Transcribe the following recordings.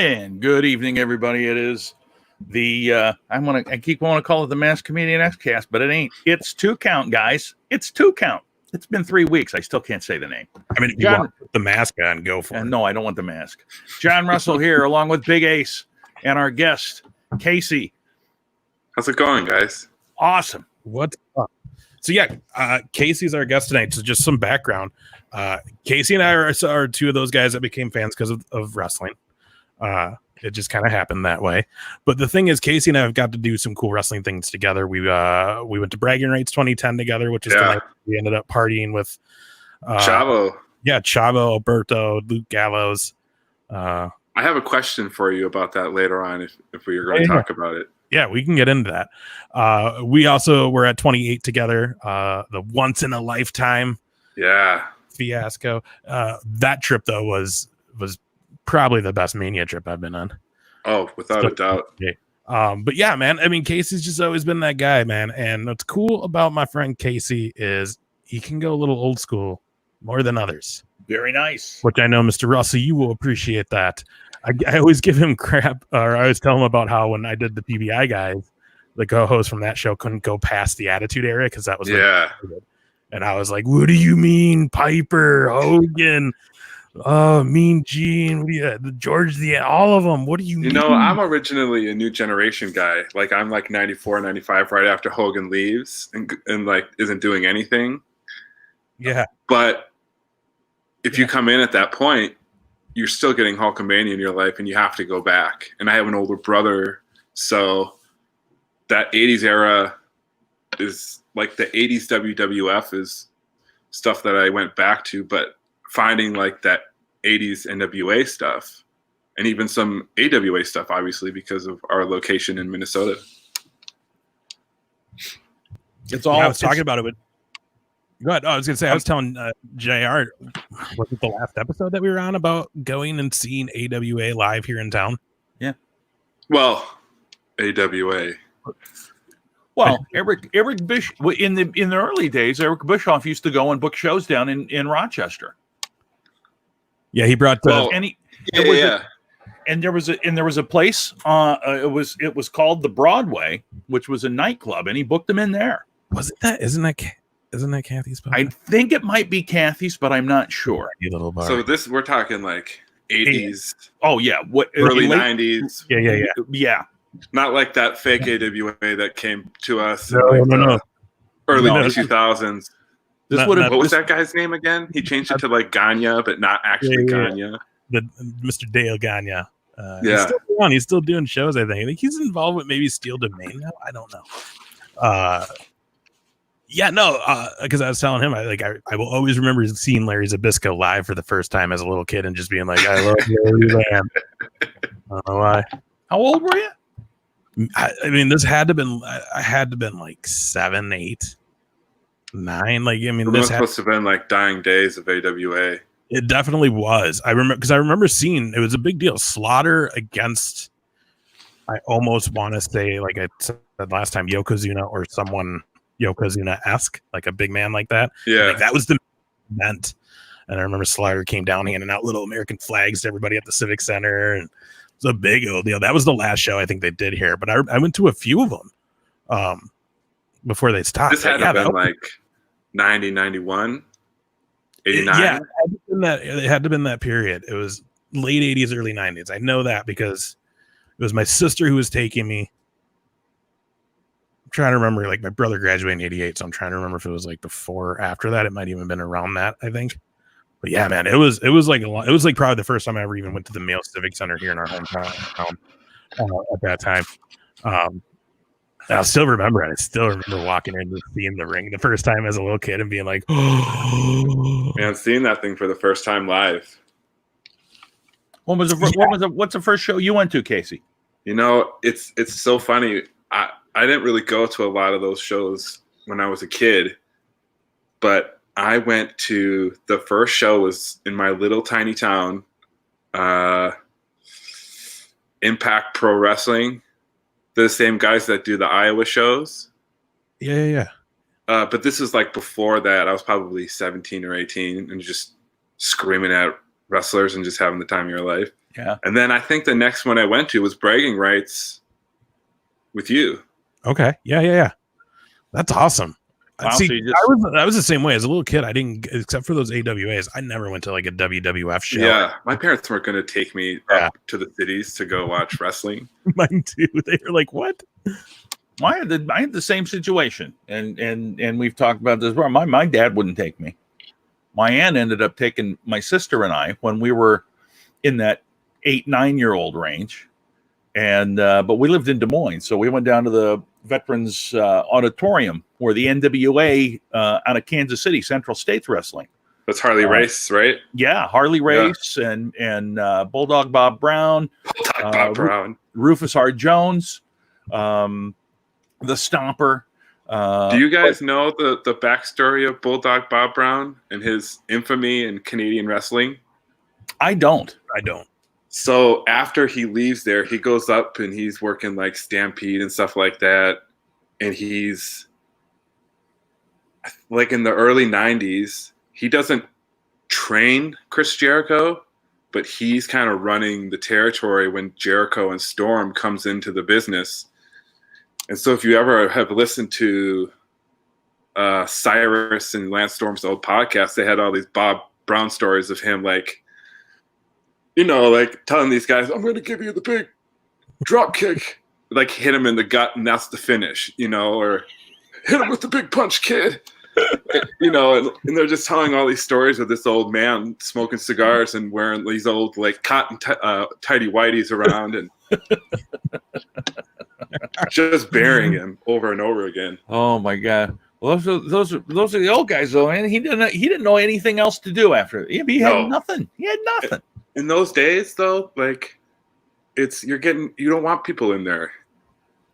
And good evening, everybody. It is the I keep wanting to call it the Masked Comedian X-Cast, but it ain't. It's Two Count, guys. It's Two Count. It's been 3 weeks. I still can't say the name. I mean, if you want the mask on, go for it. No, I don't want the mask. John Russell here, along with Big Ace and our guest, Casey. How's it going, guys? Awesome. What's up? So Casey's our guest tonight. So just some background. Casey and I are two of those guys that became fans because of wrestling. It just kind of happened that way. But the thing is, Casey and I have got to do some cool wrestling things together. We went to Bragging Rights 2010 together, which is the night we ended up partying with Chavo. Yeah, Chavo, Alberto, Luke Gallows. I have a question for you about that later on if we are going to talk about it. Yeah, we can get into that. We also were at 28 together, the once in a lifetime fiasco. That trip though was probably the best Mania trip I've been on. Oh, without a doubt. But yeah, man, I mean, Casey's just always been that guy, man. And what's cool about my friend Casey is he can go a little old school more than others. Very nice. Which I know, Mr. Russell, you will appreciate that. I always give him crap, or I always tell him about how when I did the PBI guys, the co-host from that show couldn't go past the Attitude Era because that was and I was like, "What do you mean, Piper, Hogan, Mean Gene, George, all of them? What do you mean?" You know, I'm originally a New Generation guy. Like I'm like 94, 95, right after Hogan leaves and like isn't doing anything. Yeah, but if you come in at that point, you're still getting Hulkamania in your life and you have to go back. And I have an older brother. So that 80s era is like the 80s WWF is stuff that I went back to, but finding like that 80s NWA stuff and even some AWA stuff, obviously, because of our location in Minnesota. It's all I was talking about it with. Go ahead. I was going to say, I was telling JR, was it the last episode that we were on about going and seeing AWA live here in town? Yeah. Well, AWA. Well, Eric Bischoff, in the early days, Eric Bischoff used to go and book shows down in Rochester. Yeah, he brought and there was a place. It was called the Broadway, which was a nightclub, and he booked them in there. Wasn't that? Isn't that Kathy's spot? I think it might be Kathy's, but I'm not sure. Little bar. So we're talking like 80s. Oh yeah, early 90s. Yeah. Not like that fake AWA that came to us. No. Early 2000s. What was that guy's name again? He changed it to like Gagne, but not actually Gagne. The Mr. Dale Gagne. He's still doing shows. I think he's involved with maybe Steel Domain now. I don't know. Because I was telling him, I will always remember seeing Larry Zbyszko live for the first time as a little kid and just being like, I love Larry. I don't know why. How old were you? I mean, I had to been like 7, 8, 9. Like, I mean, this must have been like dying days of AWA. It definitely was. I remember seeing it was a big deal. Slaughter against, I almost want to say, like I said last time, Yokozuna or someone Yokozuna-esque, like a big man like that. Yeah. Like that was the event. And I remember Slaughter came down handing out little American flags to everybody at the Civic Center. And it was a big old deal. That was the last show I think they did here. But I went to a few of them before they stopped. This had to have been like 90, 91, 89. Yeah, it had to have been that period. It was late 80s, early 90s. I know that because it was my sister who was taking me. Trying to remember, like my brother graduated in 88, so I'm trying to remember if it was like before or after that. It might even been around that, I think. But yeah, man, it was like probably the first time I ever even went to the Mayo Civic Center here in our hometown at that time. I still remember it. I still remember walking in and seeing the ring the first time as a little kid and being like, "Oh, man!" Seeing that thing for the first time live. What's the first show you went to, Casey? You know, it's so funny. I didn't really go to a lot of those shows when I was a kid, but I went to the first show was in my little tiny town, Impact Pro Wrestling, the same guys that do the Iowa shows. Yeah. But this is like before that. I was probably 17 or 18 and just screaming at wrestlers and just having the time of your life. Yeah. And then I think the next one I went to was Bragging Rights with you. Okay. Yeah. That's awesome. Wow, See, so you I was the same way as a little kid. I didn't, except for those AWAs. I never went to like a WWF show. Yeah, my parents weren't going to take me up to the cities to go watch wrestling. Mine too. They were like, "What?" I had the same situation, and we've talked about this before. My dad wouldn't take me. My aunt ended up taking my sister and I when we were in that 8-9-year-old range, and but we lived in Des Moines, so we went down to the Veterans Auditorium where the NWA out of Kansas City, Central States Wrestling. That's Harley Race, right? Yeah, Harley Race and Bulldog Bob Brown, Brown, Rufus R. Jones, the Stomper. Do you guys know the backstory of Bulldog Bob Brown and his infamy in Canadian wrestling? I don't. So after he leaves there, he goes up and he's working like Stampede and stuff like that. And he's like in the early 90s, he doesn't train Chris Jericho, but he's kind of running the territory when Jericho and Storm comes into the business. And so if you ever have listened to Cyrus and Lance Storm's old podcast, they had all these Bob Brown stories of him like, you know, like telling these guys, I'm going to give you the big drop kick, like hit him in the gut and that's the finish, you know, or hit him with the big punch, kid. You know, and they're just telling all these stories of this old man smoking cigars and wearing these old like cotton tidy whities around and just burying him over and over again. Oh my God! Well, those are the old guys though, and he didn't know anything else to do after. He had nothing. He had nothing. In those days, though, like you don't want people in there.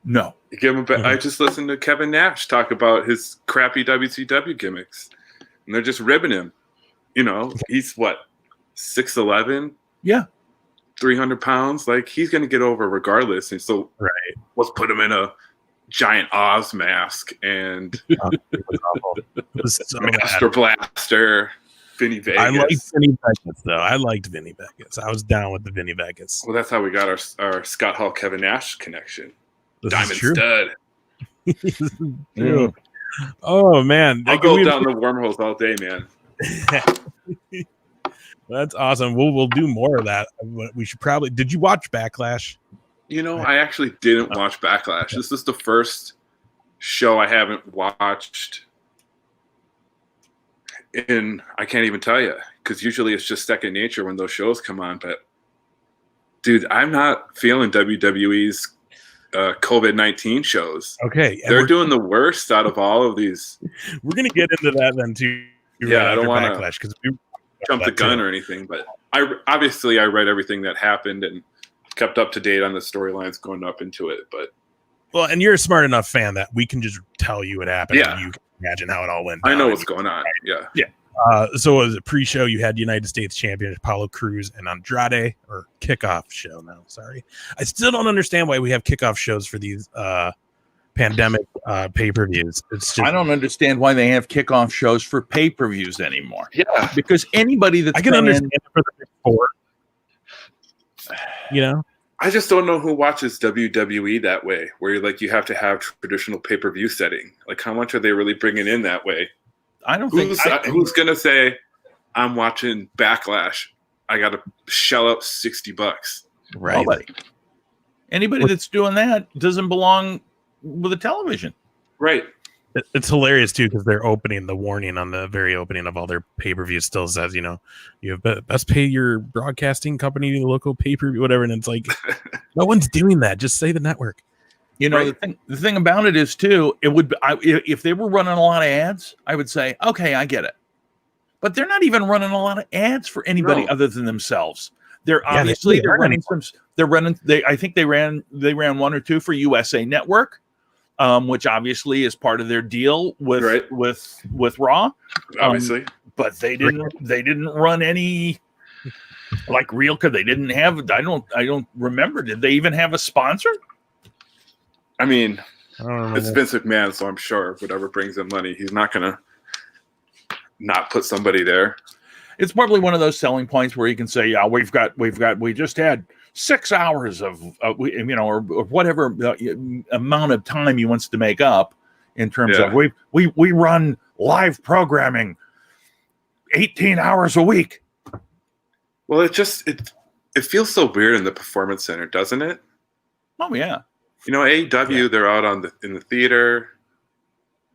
No. You give them. I just listened to Kevin Nash talk about his crappy WCW gimmicks, and they're just ribbing him. You know, he's what 6'11". Yeah. 300 pounds. Like he's going to get over regardless. And so let's put him in a giant Oz mask and Master Blaster. Vinny Vegas. I liked Vinny Vegas, though. I liked Vinny Vegas. I was down with the Vinny Vegas. Well, that's how we got our Scott Hall Kevin Nash connection. This Diamond Stud. True. Oh man, I'll go down the wormholes all day, man. That's awesome. We'll do more of that. We should probably. Did you watch Backlash? You know, I actually didn't watch Backlash. This is the first show I haven't watched. And I can't even tell you because usually it's just second nature when those shows come on. But dude, I'm not feeling WWE's COVID-19 shows. Okay, they're doing the worst out of all of these. We're gonna get into that then too. Yeah, I don't want to because jump the gun or anything, but I read everything that happened and kept up to date on the storylines going up into it. But well, and you're a smart enough fan that we can just tell you what happened. Yeah. And you can imagine how it all went down. I know what's going on. Yeah. So as a pre-show, you had United States champion Apollo Crews and Andrade, or kickoff show now. Sorry. I still don't understand why we have kickoff shows for these pandemic pay-per-views. It's just, I don't understand why they have kickoff shows for pay-per-views anymore. Yeah. Because anybody that's I can understand it for the big four. You know? I just don't know who watches WWE that way, where you have to have traditional pay-per-view setting. Like, how much are they really bringing in that way? I don't think who's gonna say, "I'm watching Backlash. I got to shell out $60." Right. Anybody that's doing that doesn't belong with a television. Right. It's hilarious too because they're opening the warning on the very opening of all their pay-per-views still says, you know, you have best pay your broadcasting company, local pay-per-view, whatever. And it's like, no one's doing that. Just say the network. You know, the thing about it is too, it would if they were running a lot of ads, I would say, okay, I get it. But they're not even running a lot of ads for anybody other than themselves. They're obviously running some. I think they ran one or two for USA Network. Which obviously is part of their deal with Raw, obviously. But they didn't run any like real. Cause they didn't have. I don't remember. Did they even have a sponsor? I mean, it's Vince McMahon, so I'm sure whatever brings him money, he's not gonna not put somebody there. it's probably one of those selling points where you can say, yeah, we just had 6 hours of or whatever amount of time he wants to make up in terms of we run live programming 18 hours a week. Well, it feels so weird in the Performance Center, doesn't it? Oh yeah. AEW, they're out in the theater.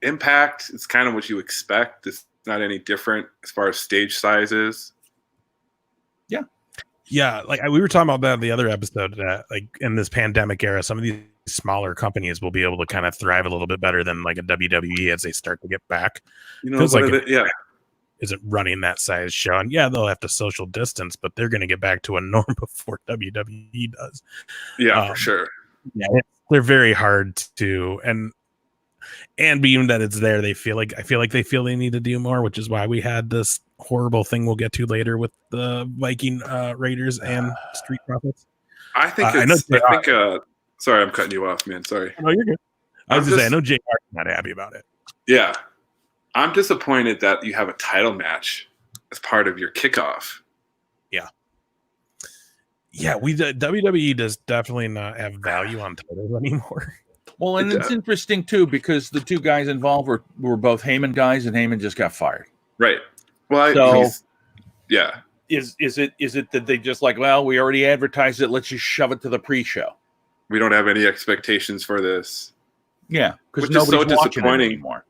Impact, it's kind of what you expect. It's not any different as far as stage sizes. Yeah, like we were talking about that in the other episode. Like in this pandemic era, some of these smaller companies will be able to kind of thrive a little bit better than like a WWE as they start to get back. Feels like isn't running that size show, and they'll have to social distance, but they're going to get back to a norm before WWE does. Yeah, for sure. Yeah, they're very hard to and being that it's there, I feel like they need to do more, which is why we had this horrible thing we'll get to later with the Viking Raiders and Street Profits. I think sorry, I'm cutting you off, man. Sorry. No, you're good. I was just saying, I know JR's not happy about it. Yeah. I'm disappointed that you have a title match as part of your kickoff. Yeah. Yeah, WWE does definitely not have value on titles anymore. Well, and it's interesting too because the two guys involved were both Heyman guys, and Heyman just got fired. Right. Well, Is it that they just like, well, we already advertised it, let's just shove it to the pre-show? We don't have any expectations for this. Yeah, because nobody's so disappointing anymore.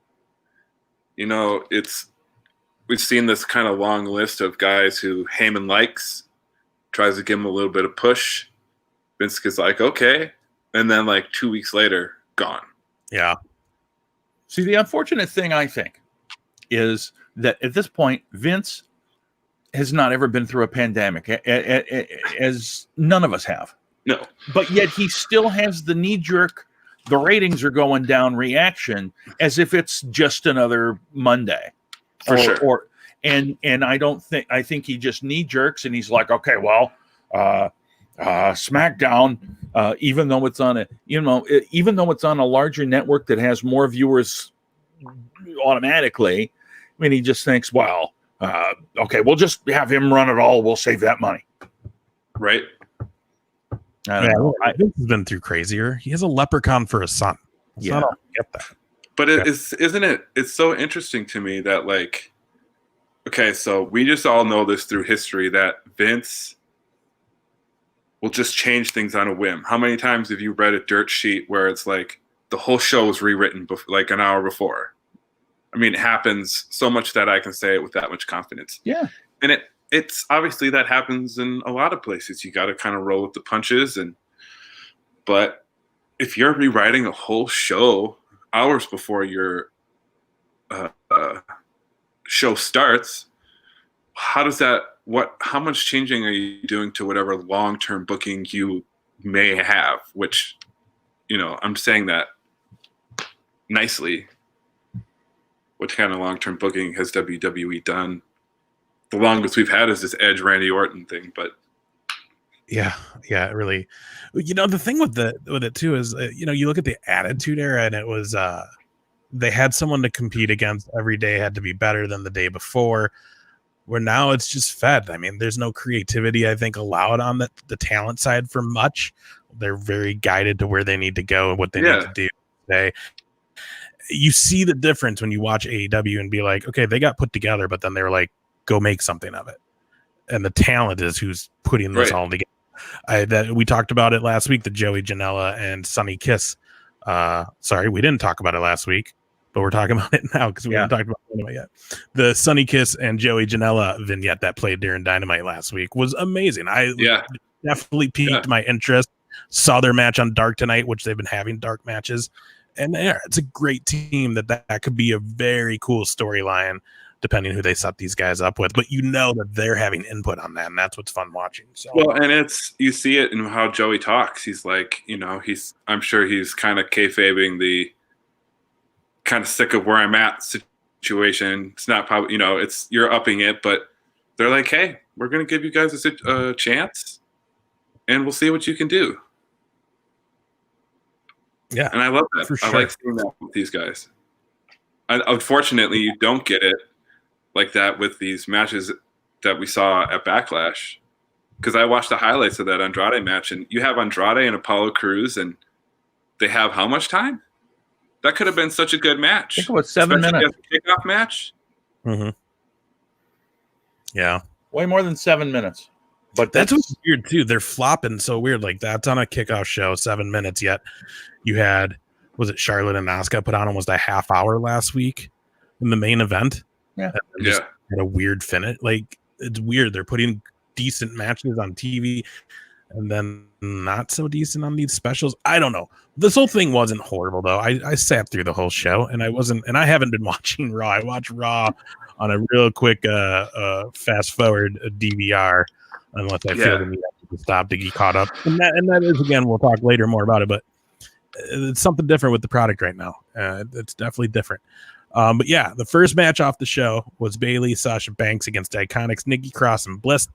We've seen this kind of long list of guys who Heyman likes, tries to give him a little bit of push. Vince gets like, okay. And then like 2 weeks later, gone. Yeah. See, the unfortunate thing, I think, is that at this point, Vince has not ever been through a pandemic, as none of us have. No. But yet he still has the knee-jerk, the ratings are going down reaction as if it's just another Monday. For sure. And I think he just knee-jerks and he's like, okay, well, SmackDown, even though it's on a larger network that has more viewers automatically, I mean, he just thinks, well, okay, we'll just have him run it all. We'll save that money. Right. I don't know. Vince has been through crazier. He has a leprechaun for a son. I don't get that. But it's so interesting to me that like, okay, so we just all know this through history that Vince will just change things on a whim. How many times have you read a dirt sheet where it's like the whole show was rewritten like an hour before? I mean, it happens so much that I can say it with that much confidence. Yeah. And it's obviously that happens in a lot of places. You got to kind of roll with the punches. But if you're rewriting a whole show hours before your show starts, how much changing are you doing to whatever long-term booking you may have? Which, I'm saying that nicely. What kind of long-term booking has WWE done? The longest we've had is this Edge Randy Orton thing, but yeah, really. The thing with it too is, you look at the Attitude Era, and it was they had someone to compete against every day, had to be better than the day before. Where now it's just fed. I mean, there's no creativity, I think, allowed on the talent side for much. They're very guided to where they need to go and what they need to do today. You see the difference when you watch AEW and be like, okay, they got put together, but then they were like, go make something of it. And the talent is who's putting this all together. We talked about it last week, the Joey Janela and Sonny Kiss. Sorry, we didn't talk about it last week, but we're talking about it now because we haven't talked about it anyway yet. The Sonny Kiss and Joey Janela vignette that played during Dynamite last week was amazing. I definitely piqued my interest. Saw their match on Dark tonight, which they've been having dark matches. And it's a great team that could be a very cool storyline, depending who they set these guys up with. But that they're having input on that, and that's what's fun watching. So. Well, and you see it in how Joey talks. He's like, I'm sure he's kind of kayfabing the kind of sick of where I'm at situation. It's not probably, you're upping it, but they're like, hey, we're going to give you guys a chance, and we'll see what you can do. Yeah, and I love that. For sure. I like seeing that with these guys. Unfortunately, you don't get it like that with these matches that we saw at Backlash, because I watched the highlights of that Andrade match, and you have Andrade and Apollo Crews, and they have how much time? That could have been such a good match. Think about 7 minutes. Kickoff match. Mm-hmm. Yeah, way more than 7 minutes. But that's what's weird too. They're flopping so weird. Like that's on a kickoff show, 7 minutes. Yet you had, was it Charlotte and Asuka put on almost a half hour last week in the main event? Yeah, just had a weird finish. Like it's weird. They're putting decent matches on TV and then not so decent on these specials. I don't know. This whole thing wasn't horrible though. I sat through the whole show and I haven't been watching Raw. I watched Raw on a real quick fast forward DVR unless I feel the need to stop to get caught up. And that is, again, we'll talk later more about it, but it's something different with the product right now. It's definitely different. But yeah, the first match off the show was Bayley, Sasha Banks against Iconics, Nikki Cross, and Bliss.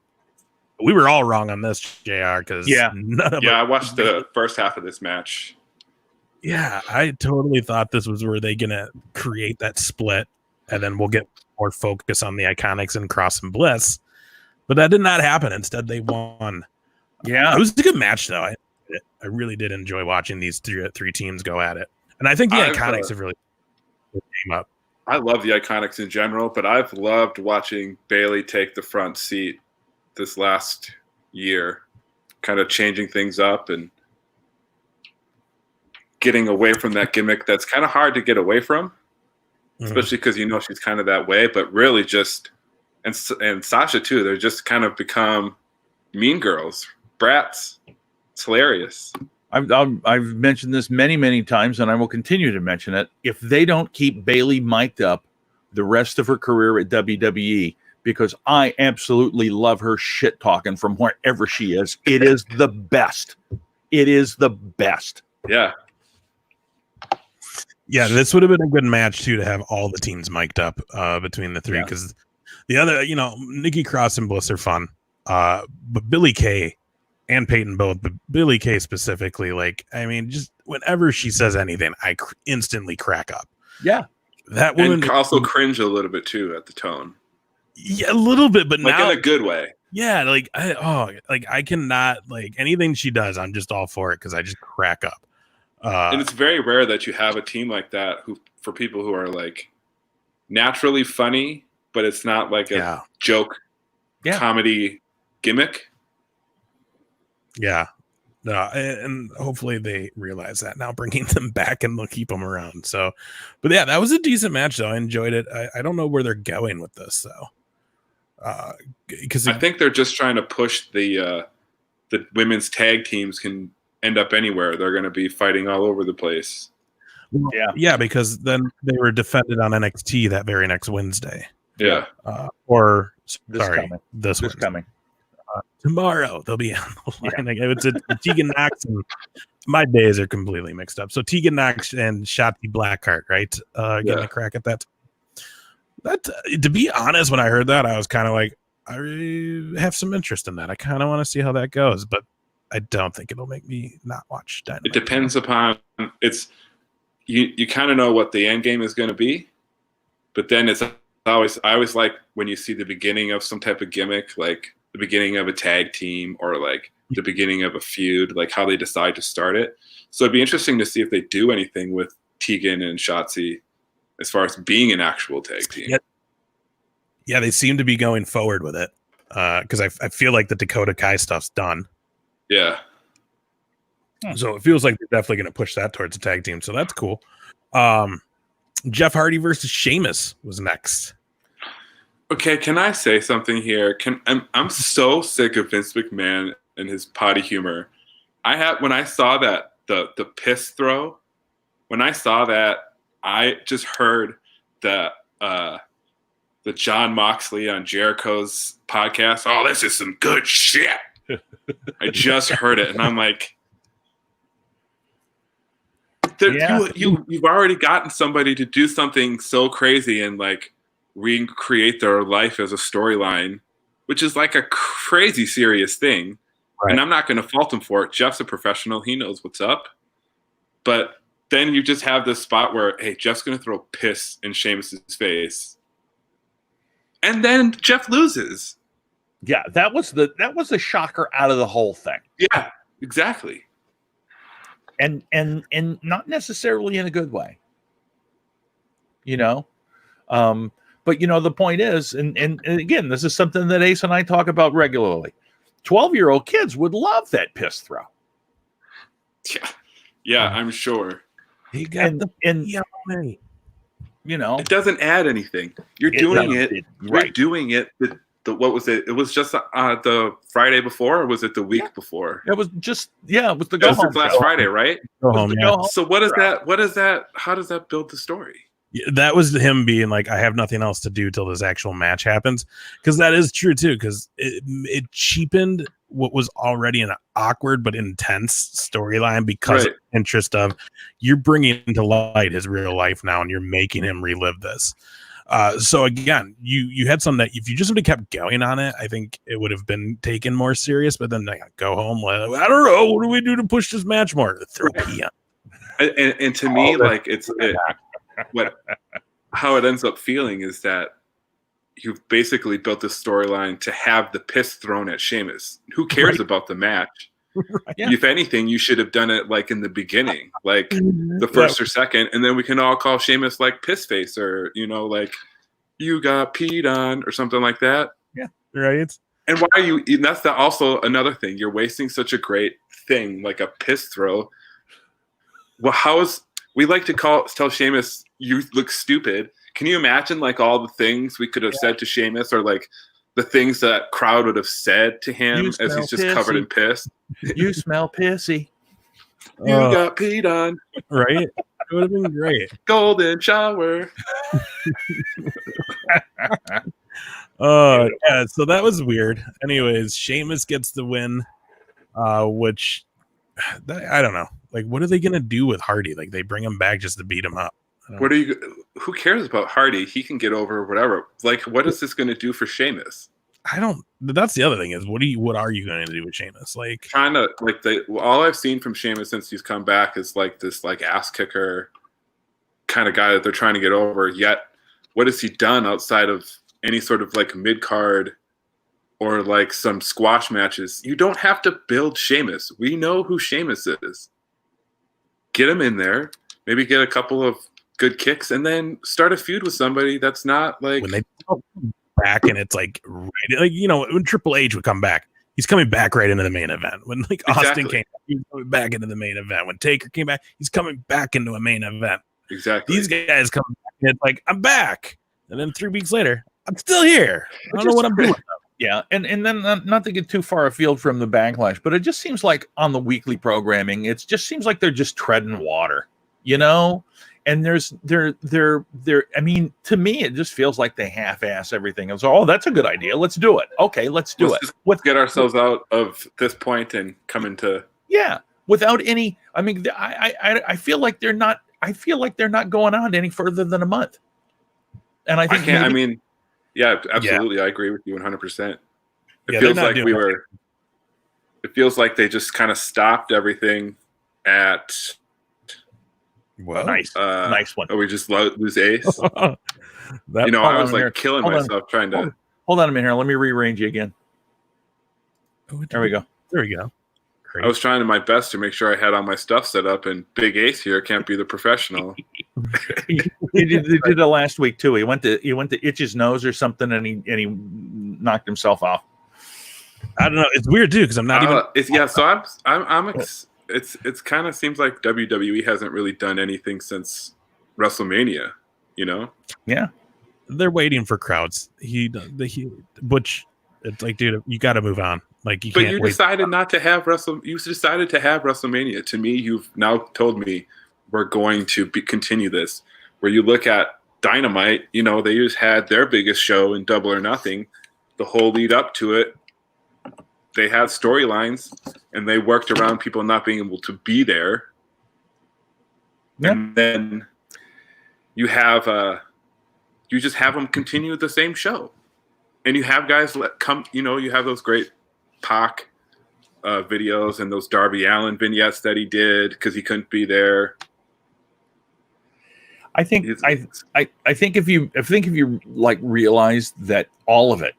We were all wrong on this, JR, because I watched the first half of this match. Yeah, I totally thought this was where they're gonna create that split, and then we'll get more focus on the Iconics and Cross and Bliss. But that did not happen. Instead, they won. Yeah, it was a good match, though. I really did enjoy watching these three teams go at it, and I think the Iconics have really came up. I love the Iconics in general, but I've loved watching Bayley take the front seat this last year, kind of changing things up and getting away from that gimmick that's kind of hard to get away from, especially because she's kind of that way. But really, just and Sasha too, they're just kind of become mean girls, brats. It's hilarious. I've mentioned this many times, and I will continue to mention it. If they don't keep Bayley mic'd up the rest of her career at WWE, because I absolutely love her shit talking from wherever she is, it is the best. It is the best. Yeah. Yeah, this would have been a good match too to have all the teams mic'd up between the three, because the other, Nikki Cross and Bliss are fun, but Billie Kay and Peyton both, but Billie Kay specifically, just whenever she says anything, I instantly crack up. Yeah, that woman and also cringe a little bit too at the tone. Yeah, a little bit, but now in a good way. Yeah, I cannot anything she does. I'm just all for it because I just crack up. And it's very rare that you have a team like that for people who are naturally funny, but it's not like a joke comedy gimmick. Yeah. No, and hopefully they realize that now, bringing them back, and they'll keep them around. So, but yeah, that was a decent match though. I enjoyed it. I don't know where they're going with this though. Because I think they're just trying to push the women's tag teams can end up anywhere. They're going to be fighting all over the place. Yeah, because then they were defended on NXT that very next Wednesday. Yeah. This coming. Tomorrow they'll be on the line. It's a Tegan Knox, and my days are completely mixed up. So Tegan Knox and Shotzi Blackheart, right? Getting a crack at that. That, to be honest, when I heard that, I was kind of I have some interest in that. I kind of want to see how that goes, but I don't think it'll make me not watch Dynamite. It depends upon you kind of know what the end game is going to be, but then I always like when you see the beginning of some type of gimmick, like the beginning of a tag team or the beginning of a feud, how they decide to start it. So it'd be interesting to see if they do anything with Tegan and Shotzi as far as being an actual tag team. Yeah, they seem to be going forward with it because I feel like the Dakota Kai stuff's done. Yeah. So it feels like they're definitely going to push that towards a tag team. So that's cool. Jeff Hardy versus Sheamus was next. Okay, can I say something here? I'm so sick of Vince McMahon and his potty humor. When I saw that the piss throw, when I saw that, I just heard the John Moxley on Jericho's podcast. Oh, this is some good shit. I just heard it, and I'm like, you've already gotten somebody to do something so crazy and recreate their life as a storyline, which is a crazy serious thing. Right. And I'm not going to fault him for it. Jeff's a professional. He knows what's up. But then you just have this spot where, hey, Jeff's going to throw piss in Sheamus's face. And then Jeff loses. Yeah, that was the shocker out of the whole thing. Yeah, exactly. And not necessarily in a good way. But the point is, and again, this is something that Ace and I talk about regularly. 12-year-old kids would love that piss throw. Yeah, I'm sure. He got it doesn't add anything. You're doing it. You're doing it. What was it? It was just the Friday before, or was it the week before? It was just it was the go home last Friday, right? Go home, So what is that? What is that? How does that build the story? That was him being like, I have nothing else to do till this actual match happens, because that is true too, because it cheapened what was already an awkward but intense storyline because of the interest of you're bringing to light his real life now and you're making him relive this. So again, you had some that if you just would have kept going on it, I think it would have been taken more serious. But then go home. I don't know. What do we do to push this match more? Throw pee on. And to me, like how it ends up feeling is that you've basically built this storyline to have the piss thrown at Sheamus. Who cares about the match? Right. If anything, you should have done it like in the beginning, like the first or second, and then we can all call Sheamus like piss face, or like you got peed on or something like that. Yeah, right. And why are you? That's also another thing. You're wasting such a great thing like a piss throw. Well, we like to tell Sheamus you look stupid. Can you imagine like all the things we could have said to Sheamus, or like the things that crowd would have said to him as he's just covered in piss? You smell pissy. You got peed on. Right? It would have been great. Golden shower. Yeah, so that was weird. Anyways, Sheamus gets the win, which I don't know. Like, what are they gonna do with Hardy? Like, they bring him back just to beat him up. Who cares about Hardy? He can get over whatever. Like, what is this gonna do for Sheamus? That's the other thing is what are you going to do with Sheamus? Like, kind of like all I've seen from Sheamus since he's come back is like this like ass kicker kind of guy that they're trying to get over. Yet, what has he done outside of any sort of like mid card or like some squash matches? You don't have to build Sheamus. We know who Sheamus is. Get him in there. Maybe get a couple of good kicks, and then start a feud with somebody that's not like when they back and it's like when Triple H would come back, he's coming back right into the main event. When like Austin came back, he's coming back into the main event. When Taker came back, he's coming back into a main event. Exactly. These guys come back and it's like, I'm back, and then 3 weeks later, I'm still here. I don't know what I'm doing. Yeah, and then not to get too far afield from the Backlash, but it just seems like on the weekly programming, it just seems like they're just treading water, And I mean, to me, it just feels like they half-ass everything. And so, that's a good idea. Let's do it. Okay, let's do it. Let's get ourselves out of this point and come into without any. I mean, I feel like they're not. I feel like they're not going on any further than a month. And I think yeah, absolutely. Yeah. I agree with you 100%. It feels like It feels like they just kind of stopped everything at. Well, nice one. We just lose Ace. I was like killing myself trying to. Hold on a minute here. Let me rearrange you again. There we go. Great. I was trying my best to make sure I had all my stuff set up, and Big Ace here can't be the professional. He did it last week too. He went to itch his nose or something, and he knocked himself off. I don't know. It's weird too because I'm not even. So it's kind of seems like WWE hasn't really done anything since WrestleMania. Yeah, they're waiting for crowds. Butch. It's like, dude, you got to move on. Like, you can't. You decided not to have You decided to have WrestleMania. To me, you've now told me we're going to continue this. Where you look at Dynamite, they just had their biggest show in Double or Nothing. The whole lead up to it, they had storylines, and they worked around people not being able to be there. Yeah. And then you have you just have them continue the same show. And you have guys come, you have those great Pac videos and those Darby Allin vignettes that he did because he couldn't be there. I think if you like realize that all of it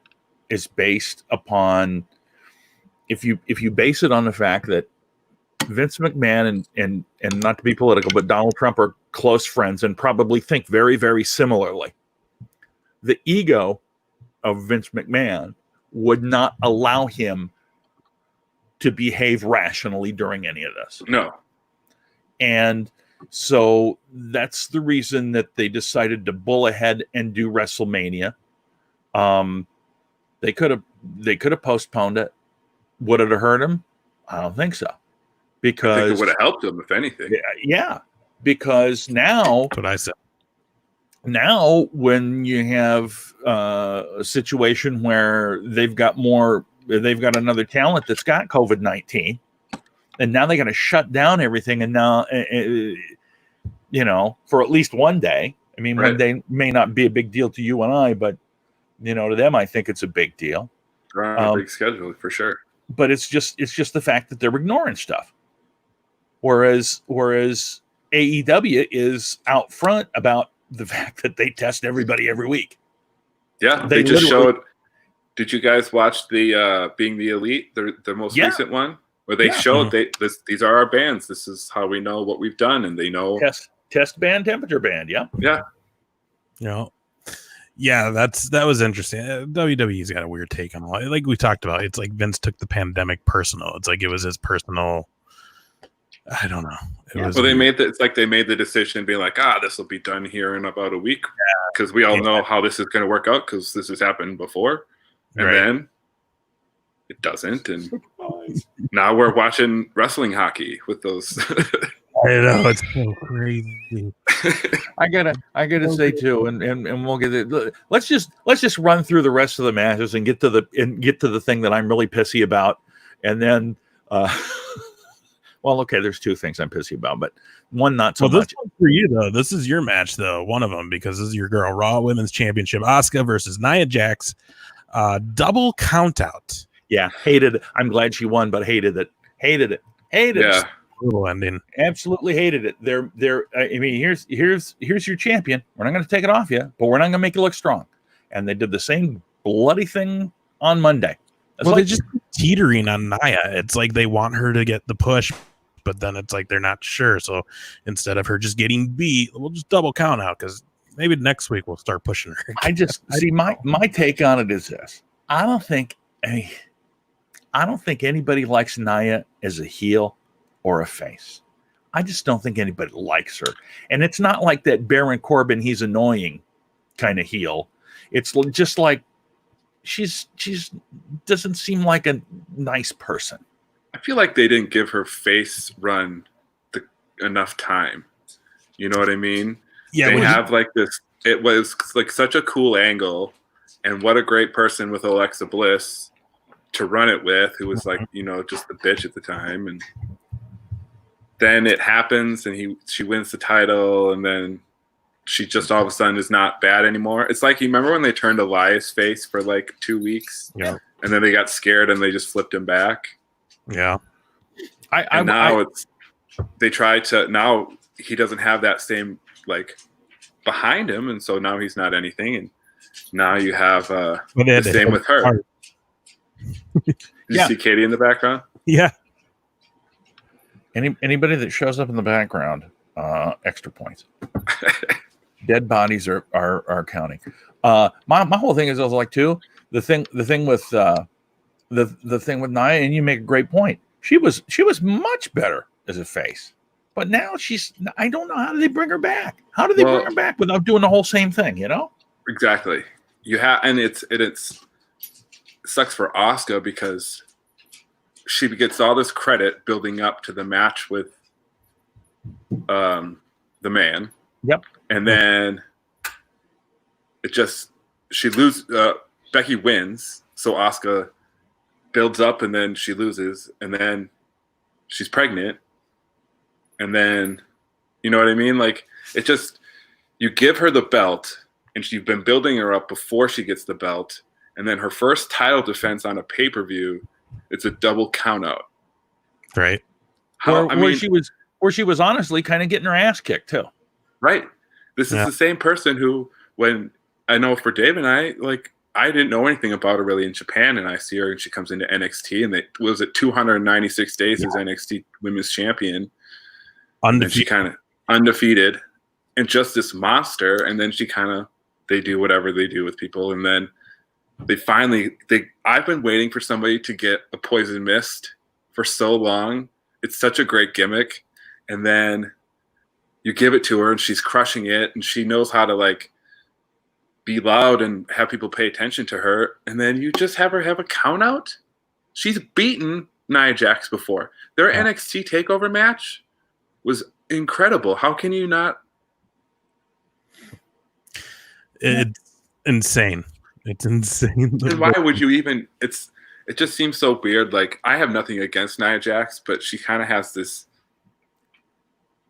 is based upon, if you base it on the fact that Vince McMahon and not to be political, but Donald Trump are close friends and probably think very, very similarly. The ego of Vince McMahon would not allow him to behave rationally during any of this. No. And so that's the reason that they decided to bull ahead and do WrestleMania. They could have postponed it. Would it have hurt him? I don't think so. Because I think it would have helped him, if anything. Yeah. Because now, That's what I said. Now, when you have a situation where they've got another talent that's got COVID-19, and now they got to shut down everything. And now, for at least one day. I mean, Right. one day may not be a big deal to you and I, but to them, I think it's a big deal. They're on a big schedule for sure. But it's just the fact that they're ignoring stuff. Whereas AEW is out front about the fact that they test everybody every week. Yeah, They they just literally- showed. Did you guys watch the Being the Elite, the most Yeah. recent one, where they Yeah. showed these are our bands. This is how we know what we've done, and they know. Test band, temperature band. Yeah. Yeah, Yeah, that was interesting. WWE's got a weird take on a lot. Like we talked about, it's like Vince took the pandemic personal. It's like it was his personal. I don't know. It was well, weird. it's like they made the decision, being like, this will be done here in about a week, because we all know how this is going to work out, because this has happened before, and Right. then it doesn't, and now we're watching wrestling hockey with those. I know, it's so crazy. I gotta say too, and we'll get it. Let's just run through the rest of the matches and get to the thing that I'm really pissy about, and then well, okay, there's two things I'm pissy about, but one not so Well, this much. one's for you though. This is your match though, one of them, because this is your girl Raw Women's Championship, Asuka versus Nia Jax, double count out. Yeah, hated it. I'm glad she won, but hated it. Yeah, Little ending. Absolutely hated it. I mean, here's your champion. We're not going to take it off you, but we're not going to make you look strong. And they did the same bloody thing on Monday. Well, they're just teetering on Nia. It's like they want her to get the push, but then it's like they're not sure. So instead of her just getting beat, we'll just double count out, because maybe next week we'll start pushing her. I just see my take on it is this. I don't think anybody likes Nia as a heel or a face. I just don't think anybody likes her. And it's not like that Baron Corbin, he's annoying kind of heel. It's just like she's doesn't seem like a nice person. I feel like they didn't give her face run enough time. You know what I mean? Yeah, they have like this. It was like such a cool angle, and what a great person with Alexa Bliss to run it with, who was like, just the bitch at the time. And then it happens, and she wins the title, and then she just all of a sudden is not bad anymore. It's like, you remember when they turned Elias face for like 2 weeks? Yeah. And then they got scared and they just flipped him back. Yeah. They try to, now he doesn't have that same like behind him, and so now he's not anything, and now you have the same with her. Did you see Katie in the background? Yeah. Anybody that shows up in the background, extra points. Dead bodies are counting. My whole thing is, I was like, too, the thing with the thing with Nia, and you make a great point. She was much better as a face, but now I don't know, how do they bring her back? How do they bring her back without doing the whole same thing? Exactly. You have, and it sucks for Asuka, because she gets all this credit building up to the match with the man. Yep. And then she loses. Becky wins, so Asuka builds up, and then she loses, and then she's pregnant, and then, you know what I mean? Like, it just, you give her the belt, and you've been building her up before she gets the belt, and then her first title defense on a pay-per-view, it's a double count out. Right. Where she was honestly kind of getting her ass kicked too. Right. This is the same person who, when I know for Dave and I, like, I didn't know anything about her really in Japan, and I see her and she comes into NXT, and was it 296 days as NXT Women's Champion. And she kind of undefeated and just this monster. And then they do whatever they do with people. And then I've been waiting for somebody to get a poison mist for so long. It's such a great gimmick. And then you give it to her and she's crushing it. And she knows how to like be loud and have people pay attention to her. And then you just have her have a count out. She's beaten Nia Jax before. Their NXT TakeOver match was incredible. How can you not? It's insane. It's insane. And why would you even? It just seems so weird. Like, I have nothing against Nia Jax, but she kind of has this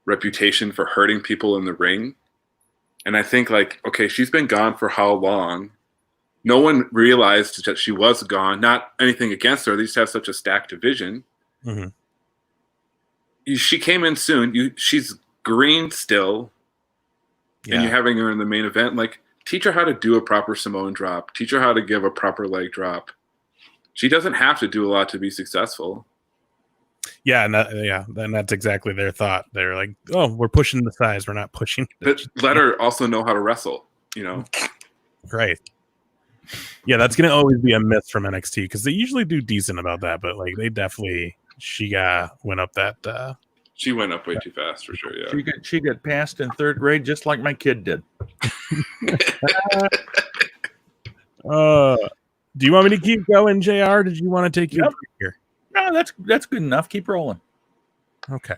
reputation for hurting people in the ring. And I think, like, okay, she's been gone for how long? No one realized that she was gone. Not anything against her. They just have such a stacked division. Mm-hmm. She came in soon. She's green still, and you're having her in the main event. Like, teach her how to do a proper Samoan drop. Teach her how to give a proper leg drop. She doesn't have to do a lot to be successful. Yeah, and that's exactly their thought. They're like, "Oh, we're pushing the size. We're not pushing." But let her also know how to wrestle. You know, right? Yeah, that's gonna always be a myth from NXT because they usually do decent about that, but like they definitely. She went up that. She went up way too fast for sure. Yeah, she got passed in third grade just like my kid did. Do you want me to keep going, JR? Did you want to take your here? No, that's good enough. Keep rolling. Okay.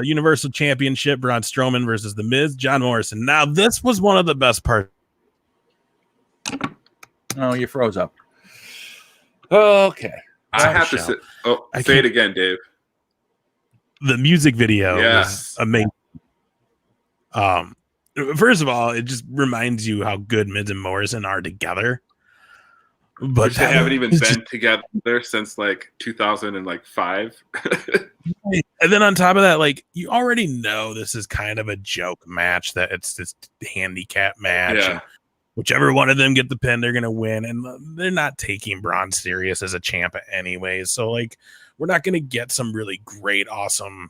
Universal Championship: Braun Strowman versus The Miz, John Morrison. Now this was one of the best parts. Oh, you froze up. Okay. I have to say. Oh, say it again, Dave. The music video is amazing. First of all, it just reminds you how good Miz and Morrison are together. But they haven't even been together since like 2005. And then on top of that, like you already know this is kind of a joke match, that it's this handicap match. Yeah. Whichever one of them get the pin, they're gonna win, and they're not taking Braun serious as a champ anyways. So like, we're not gonna get some really great, awesome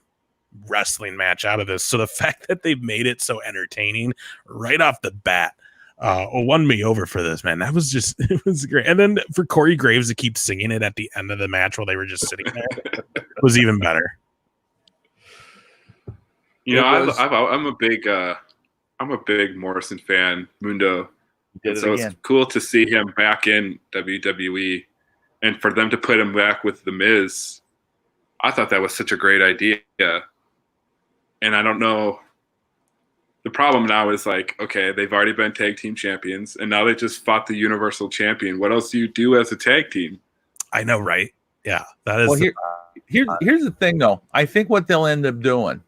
wrestling match out of this. So the fact that they've made it so entertaining right off the bat, won me over for this, man. That was just, it was great. And then for Corey Graves to keep singing it at the end of the match while they were just sitting there was even better. You know, I'm a big Morrison fan, Mundo. So it's cool to see him back in WWE, and for them to put him back with The Miz. I thought that was such a great idea. And I don't know. The problem now is like, okay, they've already been tag team champions, and now they just fought the Universal Champion. What else do you do as a tag team? I know, right? Yeah, that is. Well, here's the thing, though. I think what they'll end up doing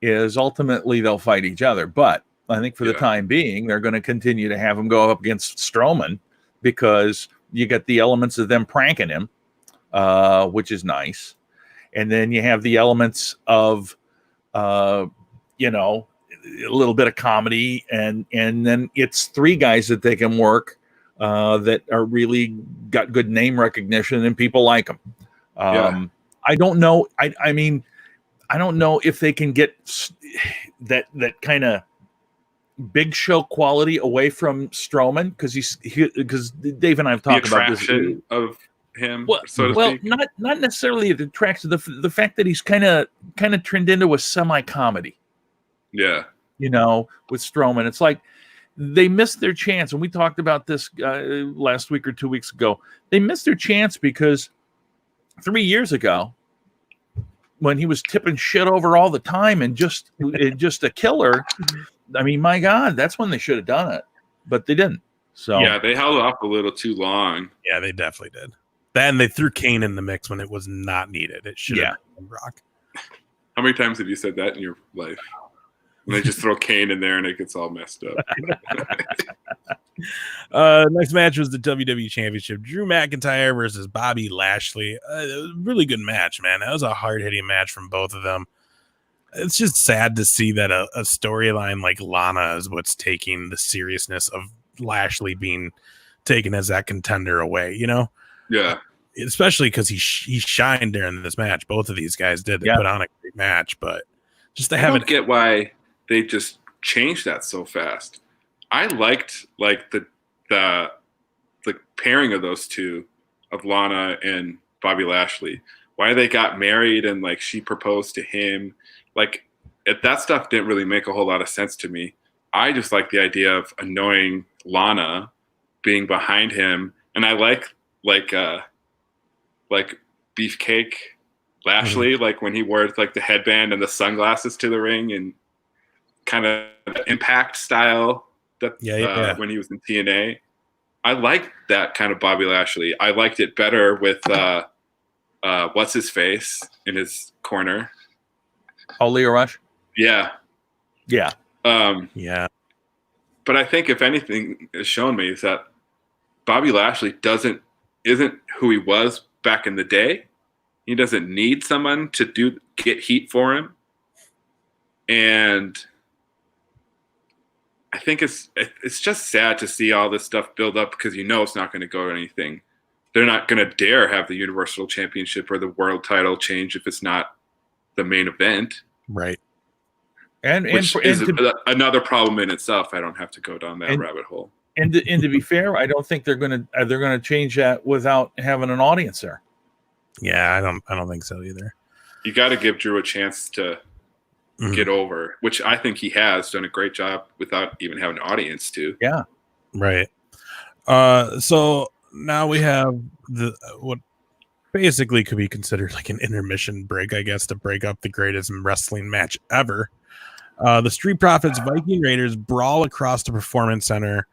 is ultimately they'll fight each other, but I think for the time being, they're going to continue to have him go up against Strowman because you get the elements of them pranking him, which is nice. And then you have the elements of, you know, a little bit of comedy. And then it's three guys that they can work that are really got good name recognition and people like them. I don't know. I mean, I don't know if they can get that kind of big show quality away from Strowman because Dave and I have talked about this of him. Well, so to speak. not necessarily the attraction. The fact that he's kind of turned into a semi-comedy. Yeah, you know, with Strowman, it's like they missed their chance, and we talked about this last week or 2 weeks ago. They missed their chance because 3 years ago, when he was tipping shit over all the time and just a killer. I mean, my God, that's when they should have done it, but they didn't. So yeah, they held off a little too long. Yeah, they definitely did. Then they threw Kane in the mix when it was not needed. It should have been Brock. How many times have you said that in your life? And they just throw Kane in there and it gets all messed up. Next match was the WWE Championship. Drew McIntyre versus Bobby Lashley. It was a really good match, man. That was a hard-hitting match from both of them. It's just sad to see that a storyline like Lana is what's taking the seriousness of Lashley being taken as that contender away, you know? Yeah. Especially because he shined during this match. Both of these guys did. They put on a great match, but just to have I don't get why they just changed that so fast. I liked like the pairing of those two, of Lana and Bobby Lashley. Why they got married and like she proposed to him, like that stuff didn't really make a whole lot of sense to me. I just like the idea of annoying Lana being behind him, and I like Beefcake Lashley, like when he wore like the headband and the sunglasses to the ring, and kind of Impact style that when he was in TNA. I liked that kind of Bobby Lashley. I liked it better with what's his face in his corner. Oh, Leo Rush? Yeah. Yeah. Yeah. But I think if anything has shown me is that Bobby Lashley isn't who he was back in the day. He doesn't need someone to get heat for him. And I think it's just sad to see all this stuff build up because it's not going to go to anything. They're not going to dare have the Universal Championship or the World title change if it's not the main event. Right. Which is another problem in itself. I don't have to go down that rabbit hole. And to be fair, I don't think they're gonna change that without having an audience there. Yeah, I don't think so either. You got to give Drew a chance to get over, which I think he has done a great job without even having an audience to. Yeah. Right. So now we have what basically could be considered like an intermission break, I guess, to break up the greatest wrestling match ever. The Street Profits Viking Raiders brawl across the Performance Center,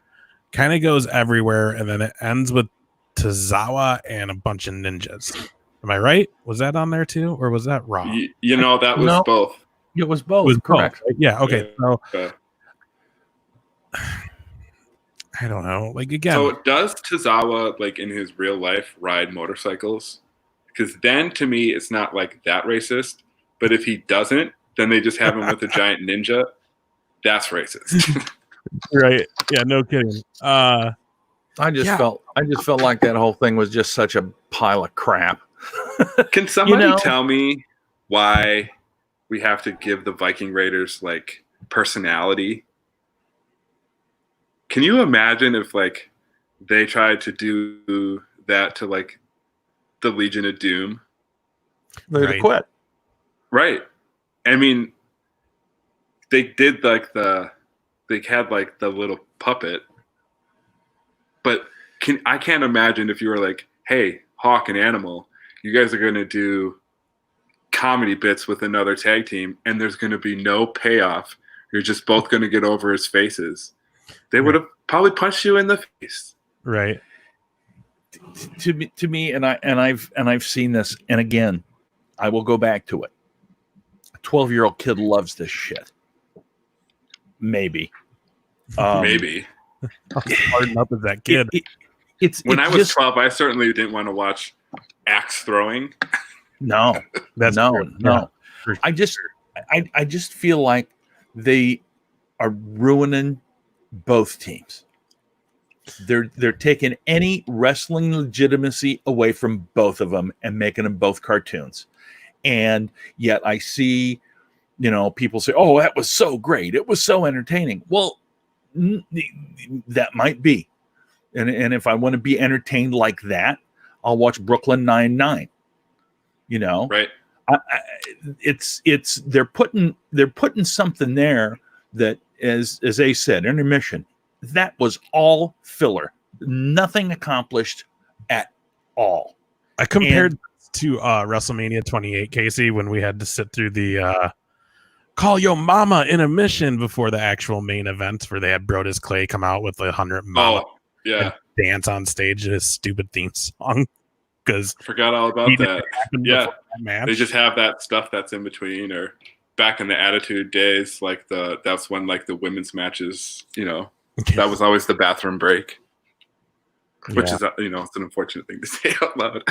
kind of goes everywhere, and then it ends with Tozawa and a bunch of ninjas. Am I right? Was that on there too, or was that wrong? That was both. It was both. It was correct. Both. Yeah. Okay. So I don't know. Like again. So does Tozawa, like in his real life, ride motorcycles? Because then to me, it's not like that racist. But if he doesn't, then they just have him with a giant ninja. That's racist. Right. Yeah. No kidding. I just felt like that whole thing was just such a pile of crap. Can somebody tell me why we have to give the Viking Raiders like personality? Can you imagine if like they tried to do that to like the Legion of Doom? They'd have quit. Right. I mean, they did like they had like the little puppet, but I can't imagine if you were like, hey, Hawk and Animal, you guys are going to do comedy bits with another tag team and there's going to be no payoff. You're just both going to get over his faces. They would have probably punched you in the face. Right. To me, and I've seen this, and again, I will go back to it. A 12-year-old kid loves this shit. Maybe. Maybe. Hard enough as that kid. When I was 12, I certainly didn't want to watch axe throwing. No. That's no. true. No. Yeah, I just feel like they are ruining both teams. They're taking any wrestling legitimacy away from both of them and making them both cartoons. And yet I see, people say, "Oh, that was so great. It was so entertaining." Well, that might be. And if I want to be entertained like that, I'll watch Brooklyn Nine-Nine. Right. They're putting something there that, as Ace said, intermission. That was all filler. Nothing accomplished at all. I compared to WrestleMania 28, Casey, when we had to sit through the call your mama intermission before the actual main event, where they had Brodus Clay come out with 100 mama. Oh, yeah. Dance on stage to his stupid theme song. Because forgot all about that. Yeah. They just have that stuff that's in between, or back in the Attitude days, like that's when like the women's matches, that was always the bathroom break, which is it's an unfortunate thing to say out loud.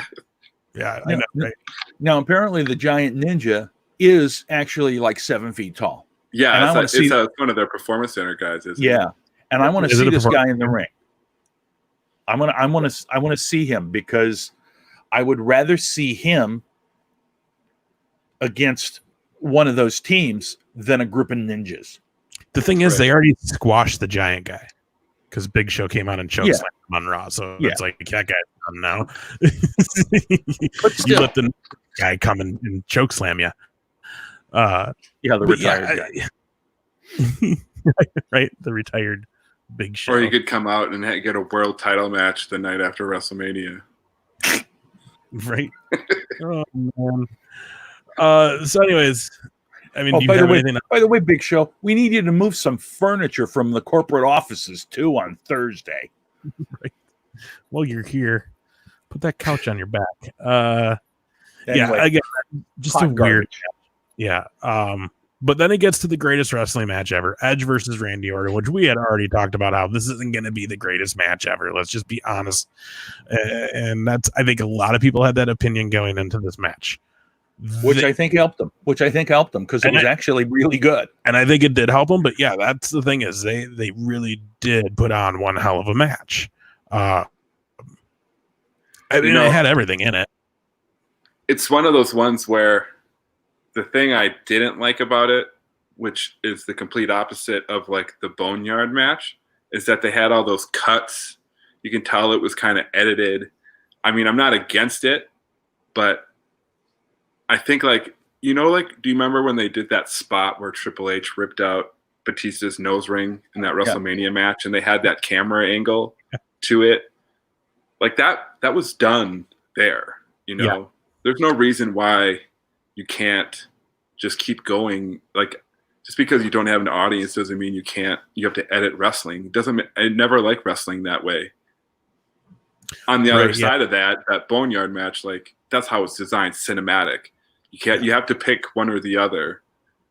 Yeah, I know. Right? Now, apparently, the giant ninja is actually like 7 feet tall. Yeah, it's one of their Performance Center guys, isn't it? Yeah, and I want to see this guy in the ring. I want to see him because I would rather see him against one of those teams than a group of ninjas. The thing is, they already squashed the giant guy because Big Show came out and chokeslammed him on Raw. So it's like that guy's done now. But still, you let the guy come and chokeslam you. The retired guy. Right? The retired Big Show. Or you could come out and get a world title match the night after WrestleMania. Right? Oh, man. So anyways, I mean, by the way, Big Show, we need you to move some furniture from the corporate offices too on Thursday. Right. Well, you're here. Put that couch on your back. Anyway, again, just a weird. Yeah. But then it gets to the greatest wrestling match ever, Edge versus Randy Orton, which we had already talked about how this isn't going to be the greatest match ever. Let's just be honest. And I think a lot of people had that opinion going into this match. Which I think helped them because it was actually really good. And I think it did help them. But yeah, that's the thing is they really did put on one hell of a match. I mean, it had everything in it. It's one of those ones where the thing I didn't like about it, which is the complete opposite of like the Boneyard match, is that they had all those cuts. You can tell it was kind of edited. I mean, I'm not against it, but I think do you remember when they did that spot where Triple H ripped out Batista's nose ring in that WrestleMania match and they had that camera angle to it? Like that was done there, There's no reason why you can't just keep going. Like, just because you don't have an audience doesn't mean you have to edit wrestling. I never like wrestling that way. On the other side of that Boneyard match, like that's how it's designed, cinematic. You have to pick one or the other.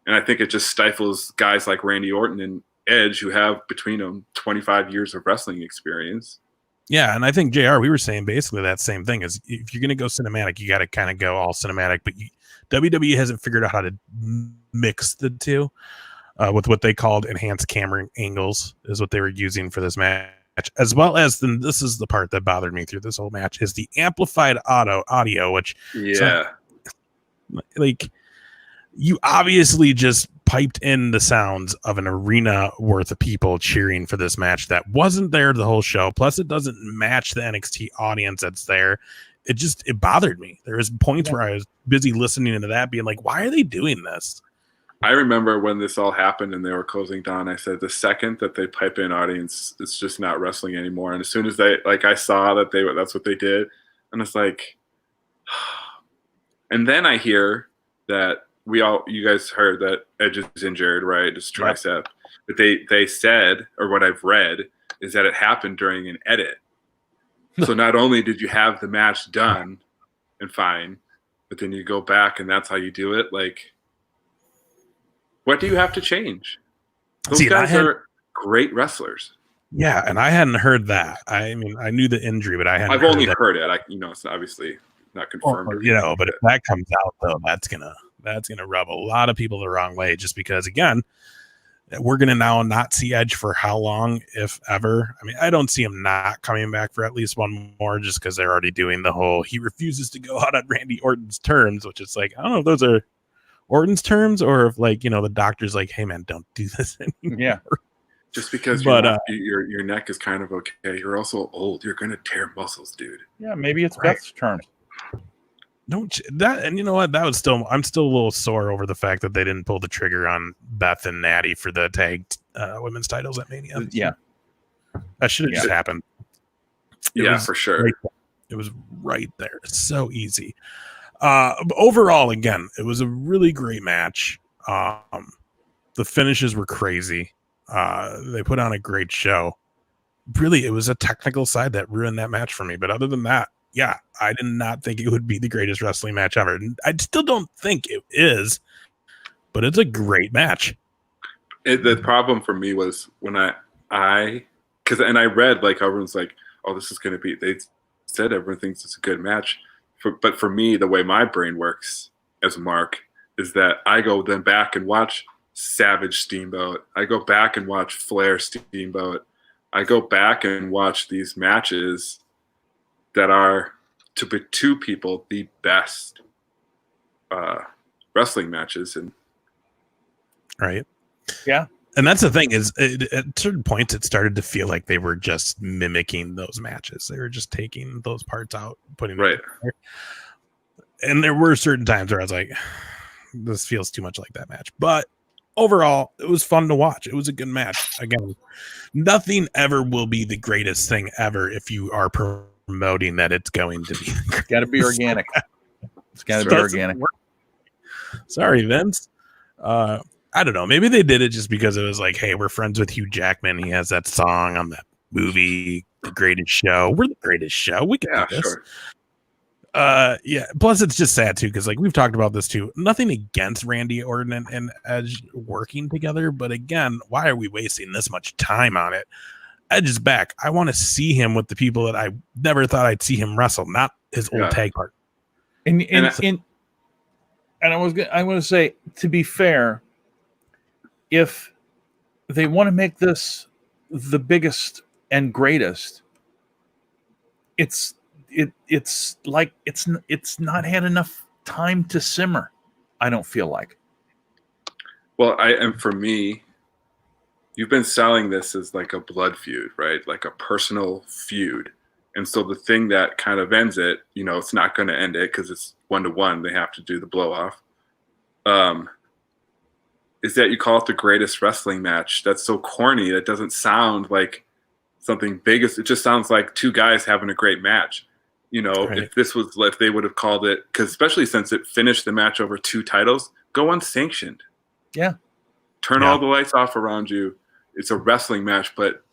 And I think it just stifles guys like Randy Orton and Edge who have between them 25 years of wrestling experience. Yeah, and I think JR, we were saying basically that same thing is if you're going to go cinematic, you got to kind of go all cinematic, but WWE hasn't figured out how to mix the two with what they called enhanced camera angles is what they were using for this match, as well as then this is the part that bothered me through this whole match is the amplified audio, which like you obviously just piped in the sounds of an arena worth of people cheering for this match that wasn't there the whole show. Plus it doesn't match the NXT audience that's there. It bothered me. There was points where I was busy listening to that being like, why are they doing this? I remember when this all happened and they were closing down, I said, the second that they pipe in audience, it's just not wrestling anymore. And as soon as I saw that that's what they did. And it's like, and then I hear that you guys heard that Edge is injured, right? His tricep. But they said, or what I've read, is that it happened during an edit. So not only did you have the match done and fine, but then you go back and that's how you do it. Like, what do you have to change? Those guys are great wrestlers. Yeah, and I hadn't heard that. I mean, I knew the injury, but I've only heard it. It's obviously not confirmed. But if that comes out though, that's gonna rub a lot of people the wrong way. Just because, again, we're gonna now not see Edge for how long, if ever. I mean, I don't see him not coming back for at least one more, just because they're already doing the whole he refuses to go out on Randy Orton's terms, which is like, I don't know if those are Orton's terms or if the doctor's like, hey man, don't do this anymore. Yeah. Just because your neck is kind of okay, you're also old. You're gonna tear muscles, dude. Yeah, maybe it's Beth's turn. Don't that, and you know what? I'm still a little sore over the fact that they didn't pull the trigger on Beth and Natty for the tag women's titles at Mania. Yeah, that should have just happened. For sure. It was right there. So easy. Overall, again, it was a really great match. The finishes were crazy. They put on a great show. Really, it was a technical side that ruined that match for me. But other than that, yeah, I did not think it would be the greatest wrestling match ever. I still don't think it is, but it's a great match. The problem for me was when I read like everyone's like, oh, this is going to be. They said everyone thinks it's a good match, but for me, the way my brain works as Mark is that I go then back and watch Savage Steamboat. I go back and watch Flair Steamboat. I go back and watch these matches that are, to be two people, the best wrestling matches. And right. Yeah. And that's the thing is, at certain points, it started to feel like they were just mimicking those matches. They were just taking those parts out, putting them together. And there were certain times where I was like, this feels too much like that match. But overall, it was fun to watch. It was a good match. Again, nothing ever will be the greatest thing ever if you are promoting that it's going to be. It's got to be organic. It's got to be organic. Sorry, Vince. I don't know. Maybe they did it just because it was like, hey, we're friends with Hugh Jackman. He has that song on that movie, The Greatest Show. We're the greatest show. We can do this. Sure. Yeah. Plus, it's just sad too, because like we've talked about this too. Nothing against Randy Orton and Edge working together, but again, why are we wasting this much time on it? Edge is back. I want to see him with the people that I never thought I'd see him wrestle, not his old tag partner. And I want to say, to be fair, if they want to make this the biggest and greatest, it's like it's not had enough time to simmer. I don't feel like. Well, for me, you've been selling this as like a blood feud, right? Like a personal feud. And so the thing that kind of ends it, it's not going to end it because it's 1-to-1. They have to do the blow off. Is that you call it the greatest wrestling match? That's so corny. That doesn't sound like something big. It just sounds like two guys having a great match. Right. If they would have called it, because especially since it finished the match over 2 titles, go unsanctioned. Yeah. Turn all the lights off around you. It's a wrestling match, but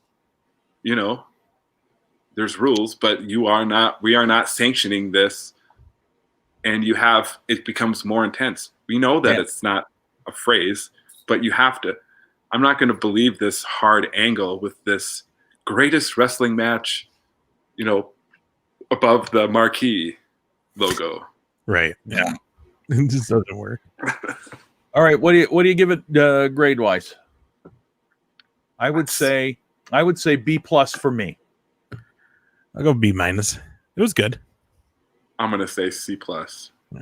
there's rules, but we are not sanctioning this, and it becomes more intense. We know that it's not a phrase, but you have to. I'm not going to believe this hard angle with this greatest wrestling match, above the marquee logo. Right. Yeah. It just doesn't work. All right. What do you give it grade wise? I would say B+ for me. I'll go B-. It was good. I'm going to say C+. Yeah.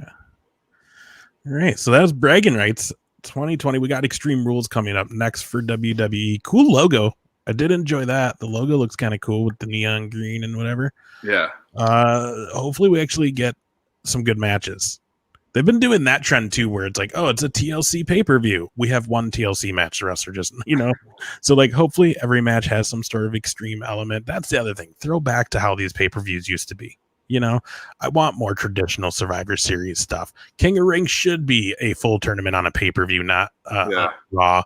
All right. So that was bragging rights 2020. We got Extreme Rules coming up next for WWE. Cool logo. I did enjoy that. The logo looks kind of cool with the neon green and whatever. Yeah. Hopefully we actually get some good matches. They've been doing that trend too, where it's like, oh, it's a TLC pay-per-view. We have one TLC match. The rest are just, So like, hopefully every match has some sort of extreme element. That's the other thing. Throw back to how these pay-per-views used to be. I want more traditional Survivor Series stuff. King of Rings should be a full tournament on a pay-per-view, not Raw.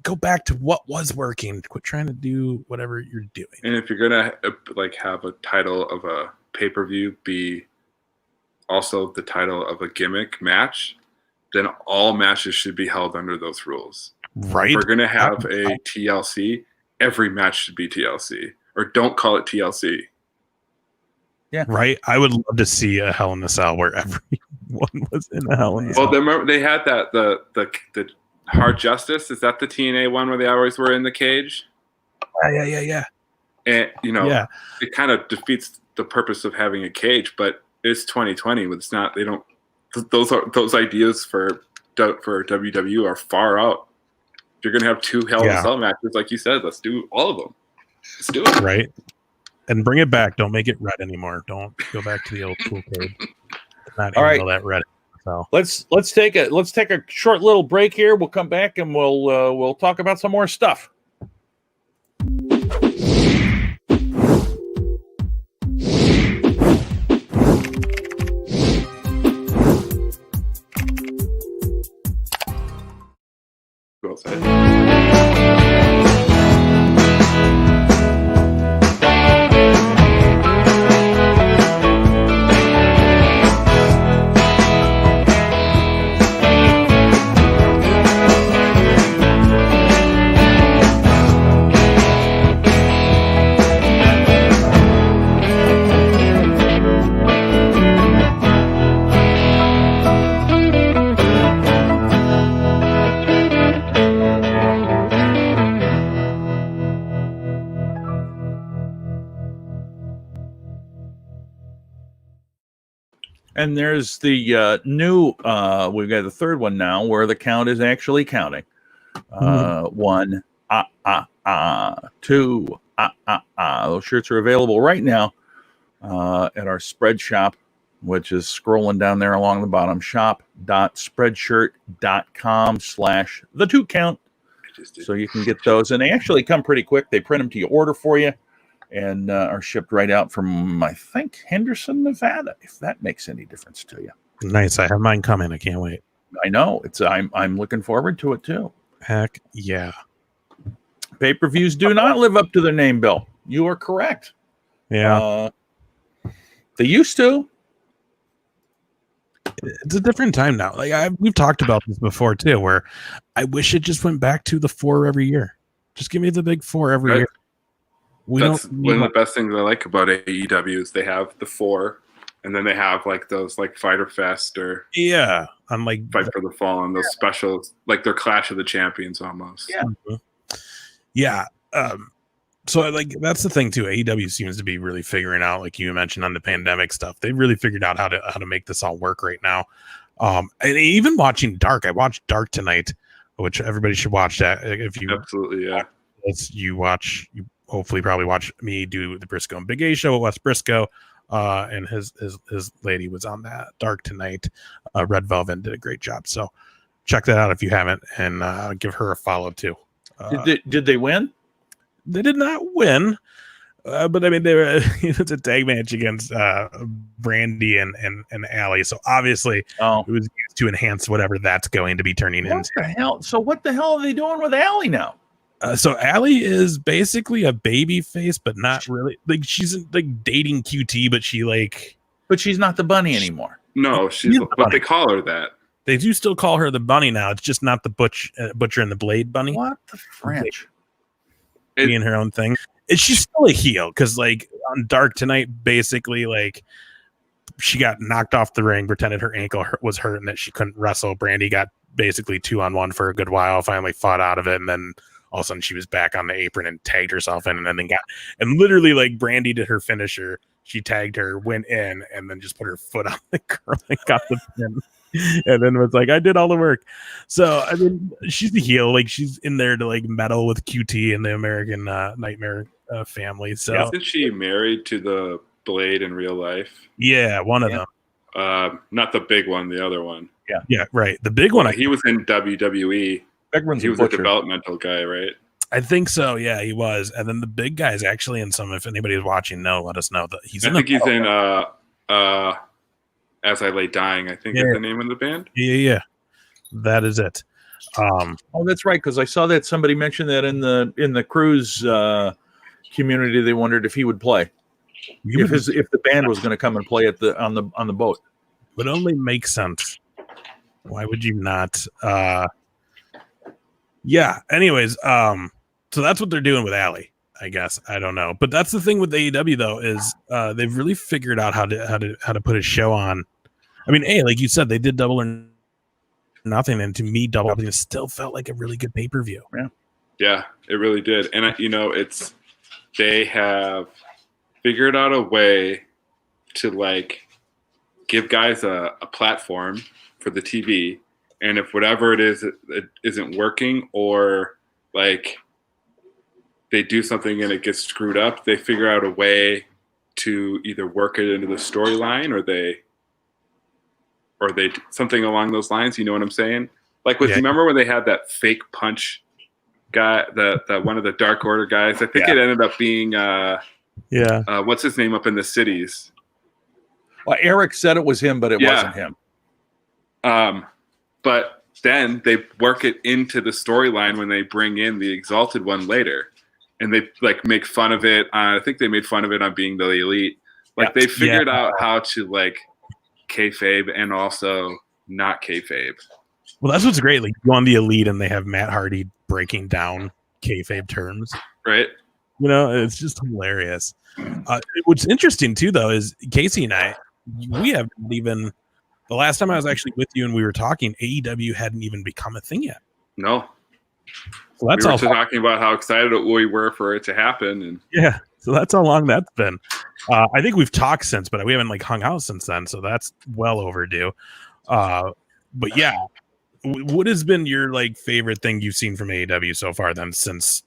Go back to what was working. Quit trying to do whatever you're doing. And if you're gonna have a title of a pay-per-view be also the title of a gimmick match, then all matches should be held under those rules. Right. If we're gonna have a TLC, every match should be TLC, or don't call it TLC. Yeah. Right. I would love to see a Hell in a Cell where everyone was in a Hell in a Cell. Well, remember they had that the Hard Justice. Is that the TNA one where they always were in the cage? Yeah. And it kind of defeats the purpose of having a cage, but it's 2020. It's not. They don't. Those ideas for WWE are far out. If you're gonna have 2 Hell in a Cell matches, like you said, let's do all of them. Let's do it. Right. And bring it back. Don't make it red anymore. Don't go back to the old school code. Not all right. That red. So let's take a short little break here. We'll come back and we'll talk about some more stuff. Go outside. And there's the new, we've got the third one now where the count is actually counting. 1, two, Those shirts are available right now at our spread shop, which is scrolling down there along the bottom, shop.spreadshirt.com/the 2 count. So you can get those, and they actually come pretty quick. They print them to your order for you, and are shipped right out from, I think, Henderson, Nevada, if that makes any difference to you. Nice. I have mine coming. I can't wait. I know. I'm looking forward to it too. Heck yeah. Pay-per-views do not live up to their name, Bill. You are correct. Yeah. They used to. It's a different time now. Like we've talked about this before too, where I wish it just went back to the 4 every year. Just give me the big 4 every year. That's one of the best things I like about AEW is they have the 4, and then they have like those like Fighter Fest or I'm like Fight for the Fallen, those specials, like their Clash of the Champions almost. Yeah. So like that's the thing too. AEW seems to be really figuring out, like you mentioned on the pandemic stuff. They really figured out how to make this all work right now. And even watching Dark, I watched Dark tonight, which everybody should watch that. If you absolutely, you hopefully probably watch me do the Briscoe and Big A show with Wes Briscoe, and his lady was on that Dark tonight. Red Velvet did a great job, so check that out if you haven't, and give her a follow too. Did they win? They did not win, but I mean it's a tag match against Brandy and Allie, so obviously it was used to enhance whatever that's going to be turning into. What the hell? So what the hell are they doing with Allie now? So Allie is basically a baby face, but not really. Like she's like dating QT, but she's not the bunny anymore. No, she's but they call her that. They do still call her the bunny now. It's just not the Butcher and the Blade bunny. What the French? Being her own thing. She's still a heel because like on Dark tonight, basically like she got knocked off the ring, pretended her ankle was hurt and that she couldn't wrestle. Brandy got basically 2-on-1 for a good while, finally fought out of it, and then all of a sudden she was back on the apron and tagged herself in, and then literally like Brandy did her finisher. She tagged her, went in, and then just put her foot on the girl and got the pin. And then was like, I did all the work. So I mean, she's the heel. Like she's in there to like meddle with QT and the American Nightmare family. So isn't she married to the Blade in real life? Yeah, one of them. Not the big one, the other one. Yeah, right. The big one. He was in WWE. He was a developmental guy, right? I think so. Yeah, he was. And then the big guy is actually in some. If anybody's watching, let us know that he's. I think he's in. As I Lay Dying, I think is the name of the band. Yeah. That is it. That's right, because I saw that somebody mentioned that in the cruise community. They wondered if he would play, if the band was going to come and play on the boat. Would only make sense. Why would you not? Yeah. Anyways, so that's what they're doing with Allie, I guess. I don't know, but that's the thing with AEW though is they've really figured out how to put a show on. I mean, like you said, they did Double or Nothing, and to me, Double or Nothing still felt like a really good pay-per-view. Yeah, it really did, and they have figured out a way to like give guys a platform for the TV, and if whatever it is it isn't working or like they do something and it gets screwed up, they figure out a way to either work it into the storyline or they something along those lines. You know what I'm saying? Like remember when they had that fake punch guy, that one of the Dark Order guys? I think it ended up being what's his name up in the cities? Well, Eric said it was him, but it wasn't him. But then they work it into the storyline when they bring in the Exalted One later. And they like make fun of it. I think they made fun of it on being the Elite. Like they figured out how to like kayfabe and also not kayfabe. Well, that's what's great. Like you on the Elite, and they have Matt Hardy breaking down kayfabe terms. Right. It's just hilarious. What's interesting too, though, is Casey and I, we haven't even. The last time I was actually with you and we were talking, AEW hadn't even become a thing yet. No. So that's we were talking about how excited we were for it to happen, and so that's how long that's been. I think we've talked since, but we haven't like hung out since then, so that's well overdue. But yeah, what has been your like favorite thing you've seen from AEW so far? Then since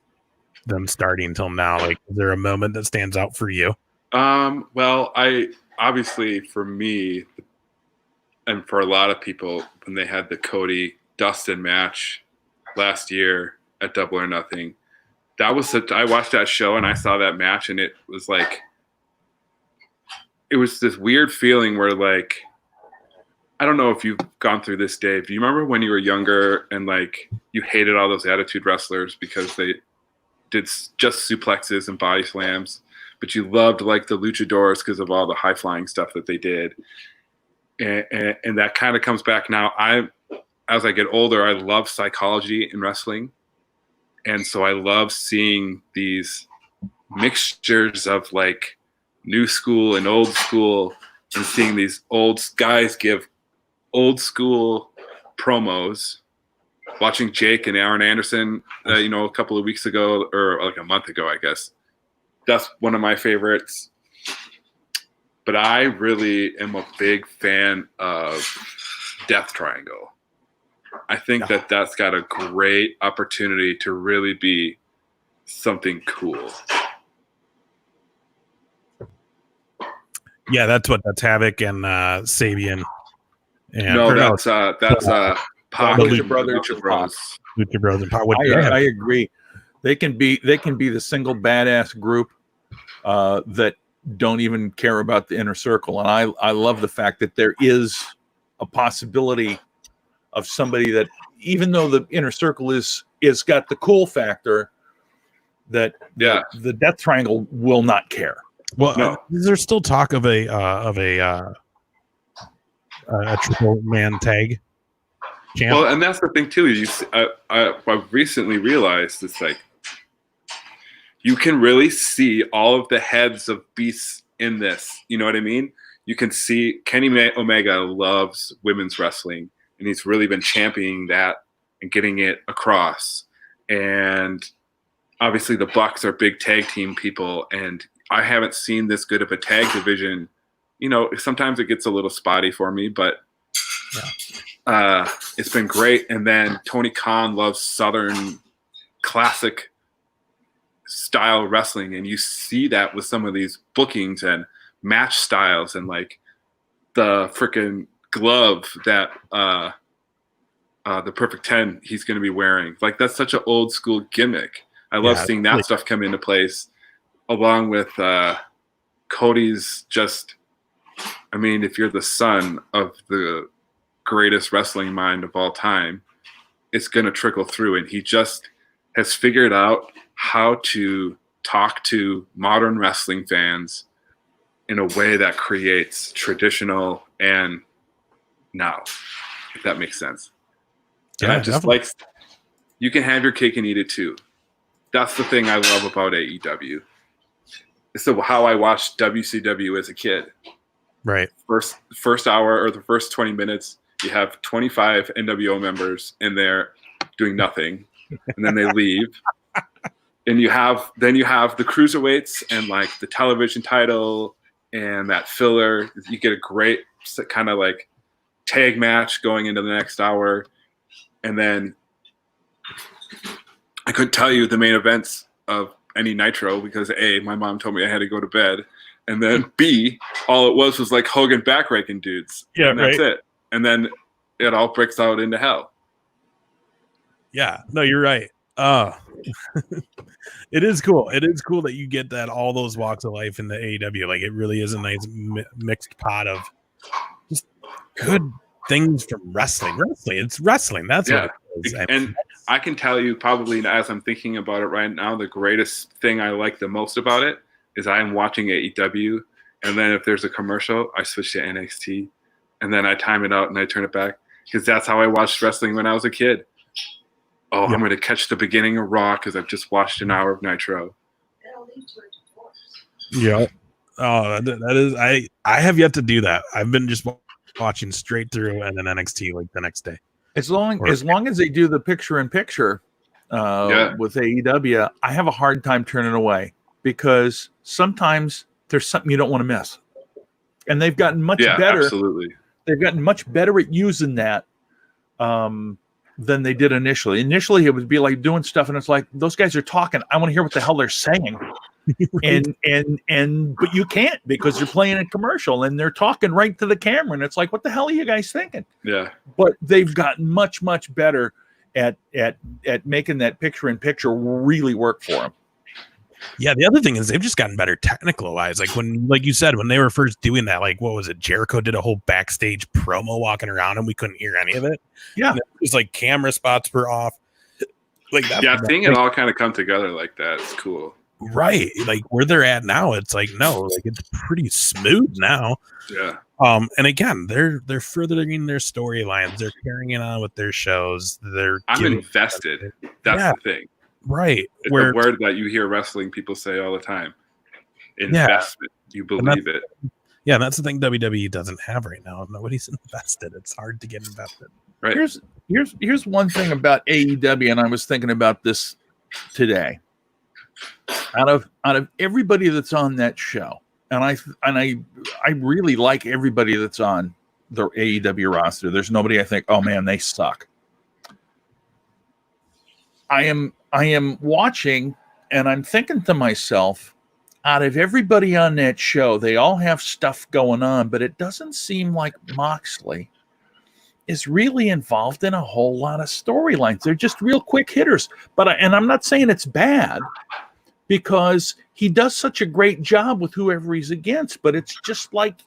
them starting till now, like, is there a moment that stands out for you? Well, I obviously for me, and for a lot of people, when they had the Cody Dustin match last year at Double or Nothing, that was I watched that show and I saw that match, and it was like, it was this weird feeling where, like, I don't know if you've gone through this, Dave. Do you remember when you were younger and like you hated all those Attitude Wrestlers because they did just suplexes and body slams, but you loved like the luchadors because of all the high flying stuff that they did, and that kind of comes back now. As I get older, I love psychology in wrestling, and so I love seeing these mixtures of like new school and old school, and seeing these old guys give old school promos. Watching Jake and Aaron Anderson, a couple of weeks ago, or like a month ago, I guess. That's one of my favorites. But I really am a big fan of Death Triangle. I think that's got a great opportunity to really be something cool. Yeah, that's Havoc and Sabian. And, no, that's Pac, Lucha Brothers. Lucha Bros and Pac. I agree. They can be the single badass group that don't even care about the inner circle. And I love the fact that there is a possibility of somebody that, even though the inner circle is got the cool factor, that the Death Triangle will not care. Well, no. There's still talk of a triple man tag champ. Well, and that's the thing too. Is I've recently realized it's like you can really see all of the heads of beasts in this. You know what I mean? You can see Kenny Omega loves women's wrestling, and he's really been championing that and getting it across. And obviously, the Bucks are big tag team people, and I haven't seen this good of a tag division. Sometimes it gets a little spotty for me, but it's been great. And then Tony Khan loves Southern classic style wrestling, and you see that with some of these bookings and match styles, and like the freaking glove that the Perfect 10 he's going to be wearing. Like, that's such an old school gimmick. I love seeing that stuff come into place, along with Cody's just, I mean, if you're the son of the greatest wrestling mind of all time, it's going to trickle through. And he just has figured out how to talk to modern wrestling fans in a way that creates traditional and now, if that makes sense. And I just like, you can have your cake and eat it too. That's the thing I love about AEW. It's how I watched WCW as a kid. Right. First hour or the first 20 minutes, you have 25 NWO members in there doing nothing, and then they leave. And you have the cruiserweights and like the television title and that filler. You get a great kind of like tag match going into the next hour, and then I couldn't tell you the main events of any Nitro because A, my mom told me I had to go to bed, and then B, all it was like Hogan backranking dudes. Yeah, and that's it. And then it all breaks out into hell. Yeah, no, you're right. It is cool. It is cool that you get that all those walks of life in the AEW. Like, it really is a nice mixed pot of just good things from wrestling. It's wrestling. That's what it is. And I can tell you, probably as I'm thinking about it right now, the greatest thing I like the most about it is I'm watching AEW, and then if there's a commercial, I switch to NXT, and then I time it out and I turn it back, because that's how I watched wrestling when I was a kid. Oh, I'm going to catch the beginning of Raw because I've just watched an hour of Nitro. Yeah. Oh, that is. I have yet to do that. I've been just watching straight through and then NXT like the next day. As long as they do the picture-in-picture with AEW, I have a hard time turning away, because sometimes there's something you don't want to miss. And they've gotten much better. Absolutely. They've gotten much better at using that than they did initially. Initially, it would be like doing stuff, and it's like, those guys are talking. I want to hear what the hell they're saying. Right. But you can't, because you're playing a commercial and they're talking right to the camera, and it's like, what the hell are you guys thinking? Yeah. But they've gotten much better at making that picture-in-picture really work for them. Yeah, the other thing is they've just gotten better technical wise. Like you said, when they were first doing that, like, what was it? Jericho did a whole backstage promo walking around and we couldn't hear any of it. Yeah. It was like camera spots were off. Like that. Yeah, seeing it all kind of come together like that is cool. Right. Like where they're at now, it's like, no, like it's pretty smooth now. Yeah. And again, they're furthering their storylines. They're carrying it on with their shows. I'm invested. That's the thing. Right. It's a word that you hear wrestling people say all the time. Investment. You believe it. Yeah, that's the thing WWE doesn't have right now. Nobody's invested. It's hard to get invested. Right. Here's one thing about AEW, and I was thinking about this today. Out of everybody that's on that show, and I really like everybody that's on the AEW roster. There's nobody I think, oh man, they suck. I am watching, and I'm thinking to myself, out of everybody on that show, they all have stuff going on, but it doesn't seem like Moxley is really involved in a whole lot of storylines. They're just real quick hitters. And I'm not saying it's bad, because he does such a great job with whoever he's against, but it's just like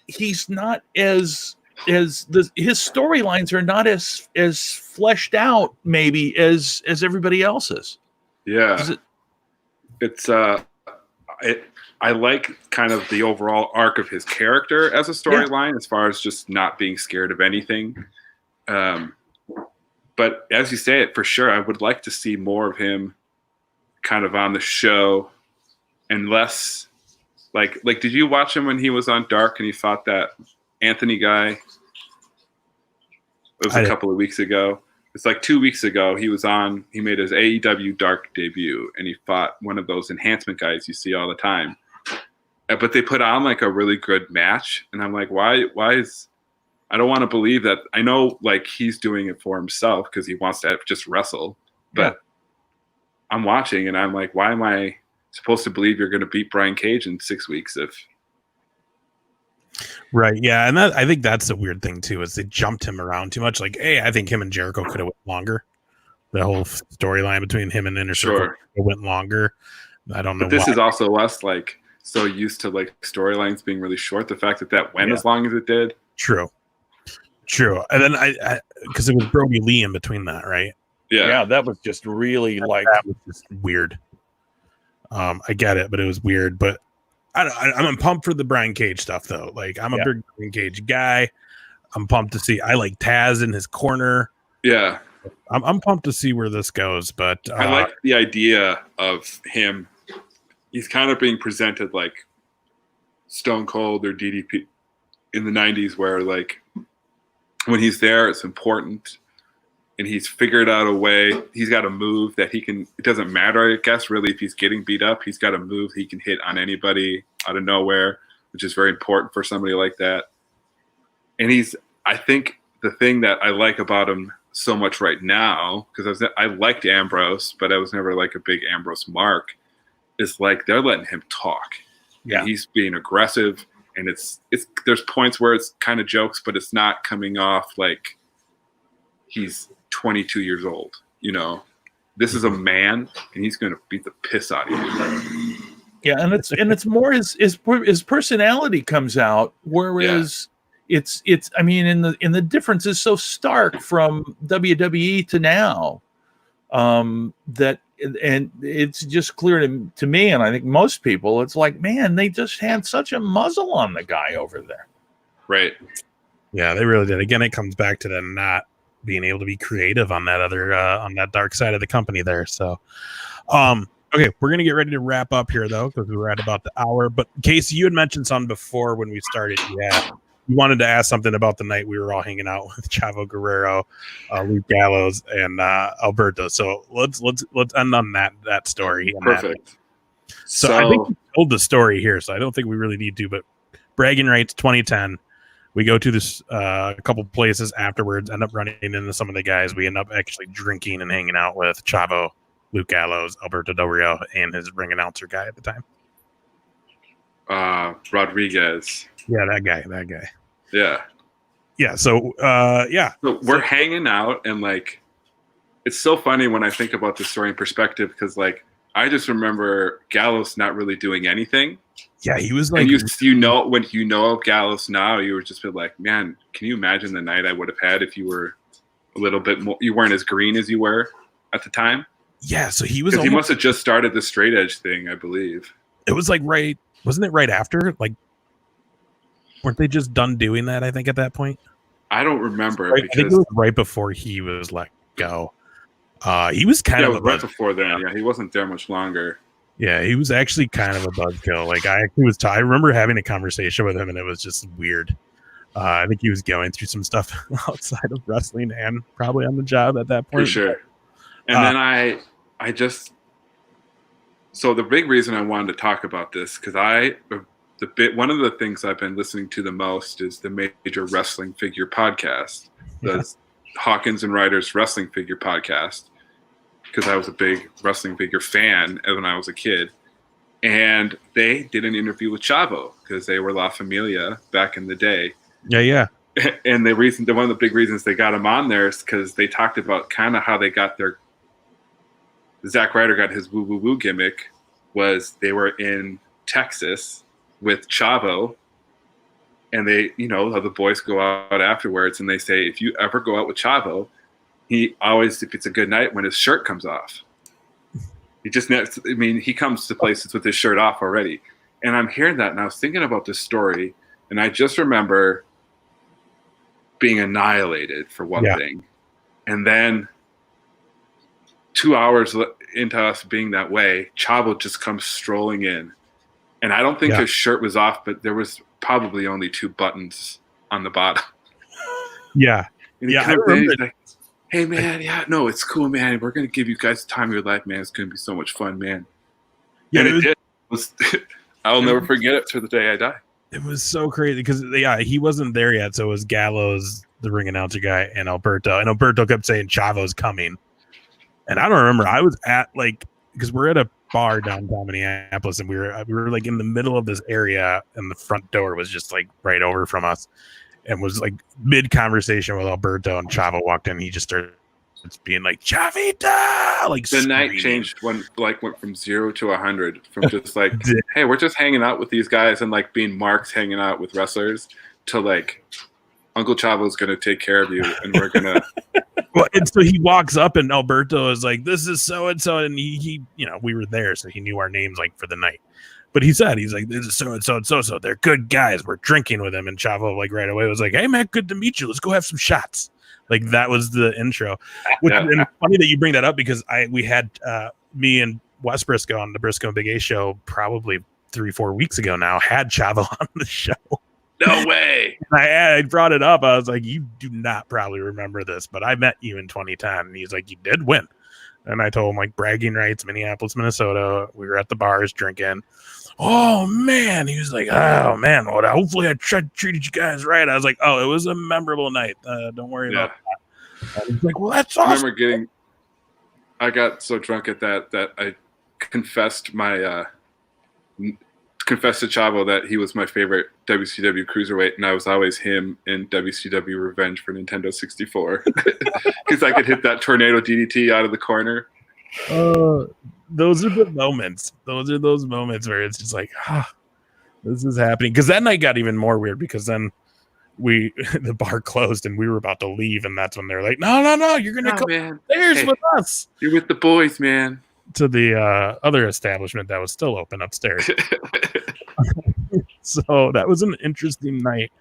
he's not his storylines are not as fleshed out maybe as everybody else's. Yeah. I like kind of the overall arc of his character as a storyline, as far as just not being scared of anything. But as you say it, for sure, I would like to see more of him kind of on the show, and less like did you watch him when he was on Dark and he fought that Anthony guy? It was a couple of weeks ago. It's like 2 weeks ago. He made his AEW Dark debut, and he fought one of those enhancement guys you see all the time. But they put on like a really good match, and I'm like, why is? I don't want to believe that. I know like he's doing it for himself because he wants to just wrestle, but I'm watching and I'm like, why am I supposed to believe you're going to beat Brian Cage in 6 weeks? Right, yeah, and I think that's the weird thing too, is they jumped him around too much. Like, hey, I think him and Jericho could have went longer. The whole storyline between him and Inner Circle went longer. I don't know. But this is also us like so used to like storylines being really short. The fact that went as long as it did. True. And then I because it was Brody Lee in between that, right? Yeah, that was just really that was just weird. I get it, but it was weird. But I'm pumped for the Brian Cage stuff, though. Like, I'm a big Brian Cage guy. I'm pumped to see. I like Taz in his corner. Yeah, I'm pumped to see where this goes. But I like the idea of him. He's kind of being presented like Stone Cold or DDP in the 90s, where like when he's there, it's important. And he's figured out a way. He's got a move that he can. It doesn't matter, I guess, really, if he's getting beat up. He's got a move he can hit on anybody out of nowhere, which is very important for somebody like that. And I think the thing that I like about him so much right now, because I liked Ambrose, but I was never like a big Ambrose mark, is like they're letting him talk. Yeah, and he's being aggressive, and it's there's points where it's kind of jokes, but it's not coming off like he's 22 years old. You know, this is a man, and he's going to beat the piss out of you. Yeah, and it's more his personality comes out, whereas it's I mean, in the difference is so stark from WWE to now, that and it's just clear to me, and I think most people, it's like, man, they just had such a muzzle on the guy over there. Right. Yeah, they really did. Again, it comes back to them not being able to be creative on that other on that dark side of the company there. So okay, we're gonna get ready to wrap up here though, because we're at about the hour. But Casey, you had mentioned something before when we started. You wanted to ask something about the night we were all hanging out with Chavo Guerrero, Luke Gallows, and Alberto. So let's end on that story. Perfect. So I think we told the story here, so I don't think we really need to. But bragging rights 2010. We go to this a couple places afterwards, end up running into some of the guys. We end up actually drinking and hanging out with Chavo, Luke Gallows, Alberto Del Rio, and his ring announcer guy at the time. Rodriguez. Yeah, that guy. Yeah. Yeah. So, So we're hanging out, and like, it's so funny when I think about the story in perspective, because like, I just remember Gallows not really doing anything. Yeah, he was like, and you know, when you know of Gallows now, you would just be like, man, can you imagine the night I would have had if you were a little bit more, you weren't as green as you were at the time? Yeah, so he was. He must have just started the straight edge thing, I believe. It was like wasn't it right after? Like, weren't they just done doing that? I think at that point. I don't remember. Right, I think it was right before he was let go. He was kind of right before then. Yeah, he wasn't there much longer. Yeah, he was actually kind of a buzzkill. Like I remember having a conversation with him, and it was just weird. I think he was going through some stuff outside of wrestling and probably on the job at that point. For sure. And then I just, so the big reason I wanted to talk about this, because one of the things I've been listening to the most is the Major Wrestling Figure podcast, the Hawkins and Ryder's Wrestling Figure podcast, because I was a big wrestling figure fan when I was a kid. And they did an interview with Chavo because they were La Familia back in the day. Yeah. And one of the big reasons they got him on there is because they talked about kind of how they got Zack Ryder got his woo woo woo gimmick was they were in Texas with Chavo, and they, how the boys go out afterwards and they say, if you ever go out with Chavo, he always, if it's a good night, when his shirt comes off. He comes to places with his shirt off already. And I'm hearing that, and I was thinking about this story, and I just remember being annihilated for one thing. And then 2 hours into us being that way, Chavo just comes strolling in. And I don't think his shirt was off, but there was probably only 2 buttons on the bottom. Yeah. And I remember. Like, hey, man, no, it's cool, man. We're going to give you guys the time of your life, man. It's going to be so much fun, man. Yeah, and it did. I'll never forget it to the day I die. It was so crazy because, he wasn't there yet. So it was Gallows, the ring announcer guy, and Alberto. And Alberto kept saying Chavo's coming. And I don't remember. I was at, because we're at a bar downtown Minneapolis, and we were like in the middle of this area, and the front door was just like right over from us. And was like mid conversation with Alberto, and Chavo walked in. And he just started being like Chavita, like the screaming. Night changed went from 0 to 100, from just like, hey, we're just hanging out with these guys and like being marks hanging out with wrestlers, to like Uncle Chavo's gonna take care of you, and we're gonna. Well, and so he walks up, and Alberto is like, "This is so and so," and he, we were there, so he knew our names like for the night. But he's like, this is so and so and so. They're good guys. We're drinking with them. And Chavo, like right away, was like, hey, man, good to meet you. Let's go have some shots. Like that was the intro. And funny that you bring that up, because we had me and Wes Briscoe on the Briscoe and Big A show probably 3-4 weeks ago now, had Chavo on the show. No way. And I brought it up. I was like, you do not probably remember this, but I met you in 2010. And he's like, you did win. And I told him, like, bragging rights, Minneapolis, Minnesota. We were at the bars drinking. Oh, man. He was like, oh, man. Well, hopefully I treated you guys right. I was like, oh, it was a memorable night. Don't worry about that. And he's like, well, that's awesome. I remember I got so drunk at that I confessed to Chavo that he was my favorite WCW cruiserweight, and I was always him in WCW Revenge for Nintendo 64, because I could hit that tornado DDT out of the corner. Those are the moments. Those are those moments where it's just like, this is happening. Because that night got even more weird, because then the bar closed and we were about to leave, and that's when they're like, no, you're gonna come upstairs with us. You're with the boys, man. To the other establishment that was still open upstairs. So that was an interesting night,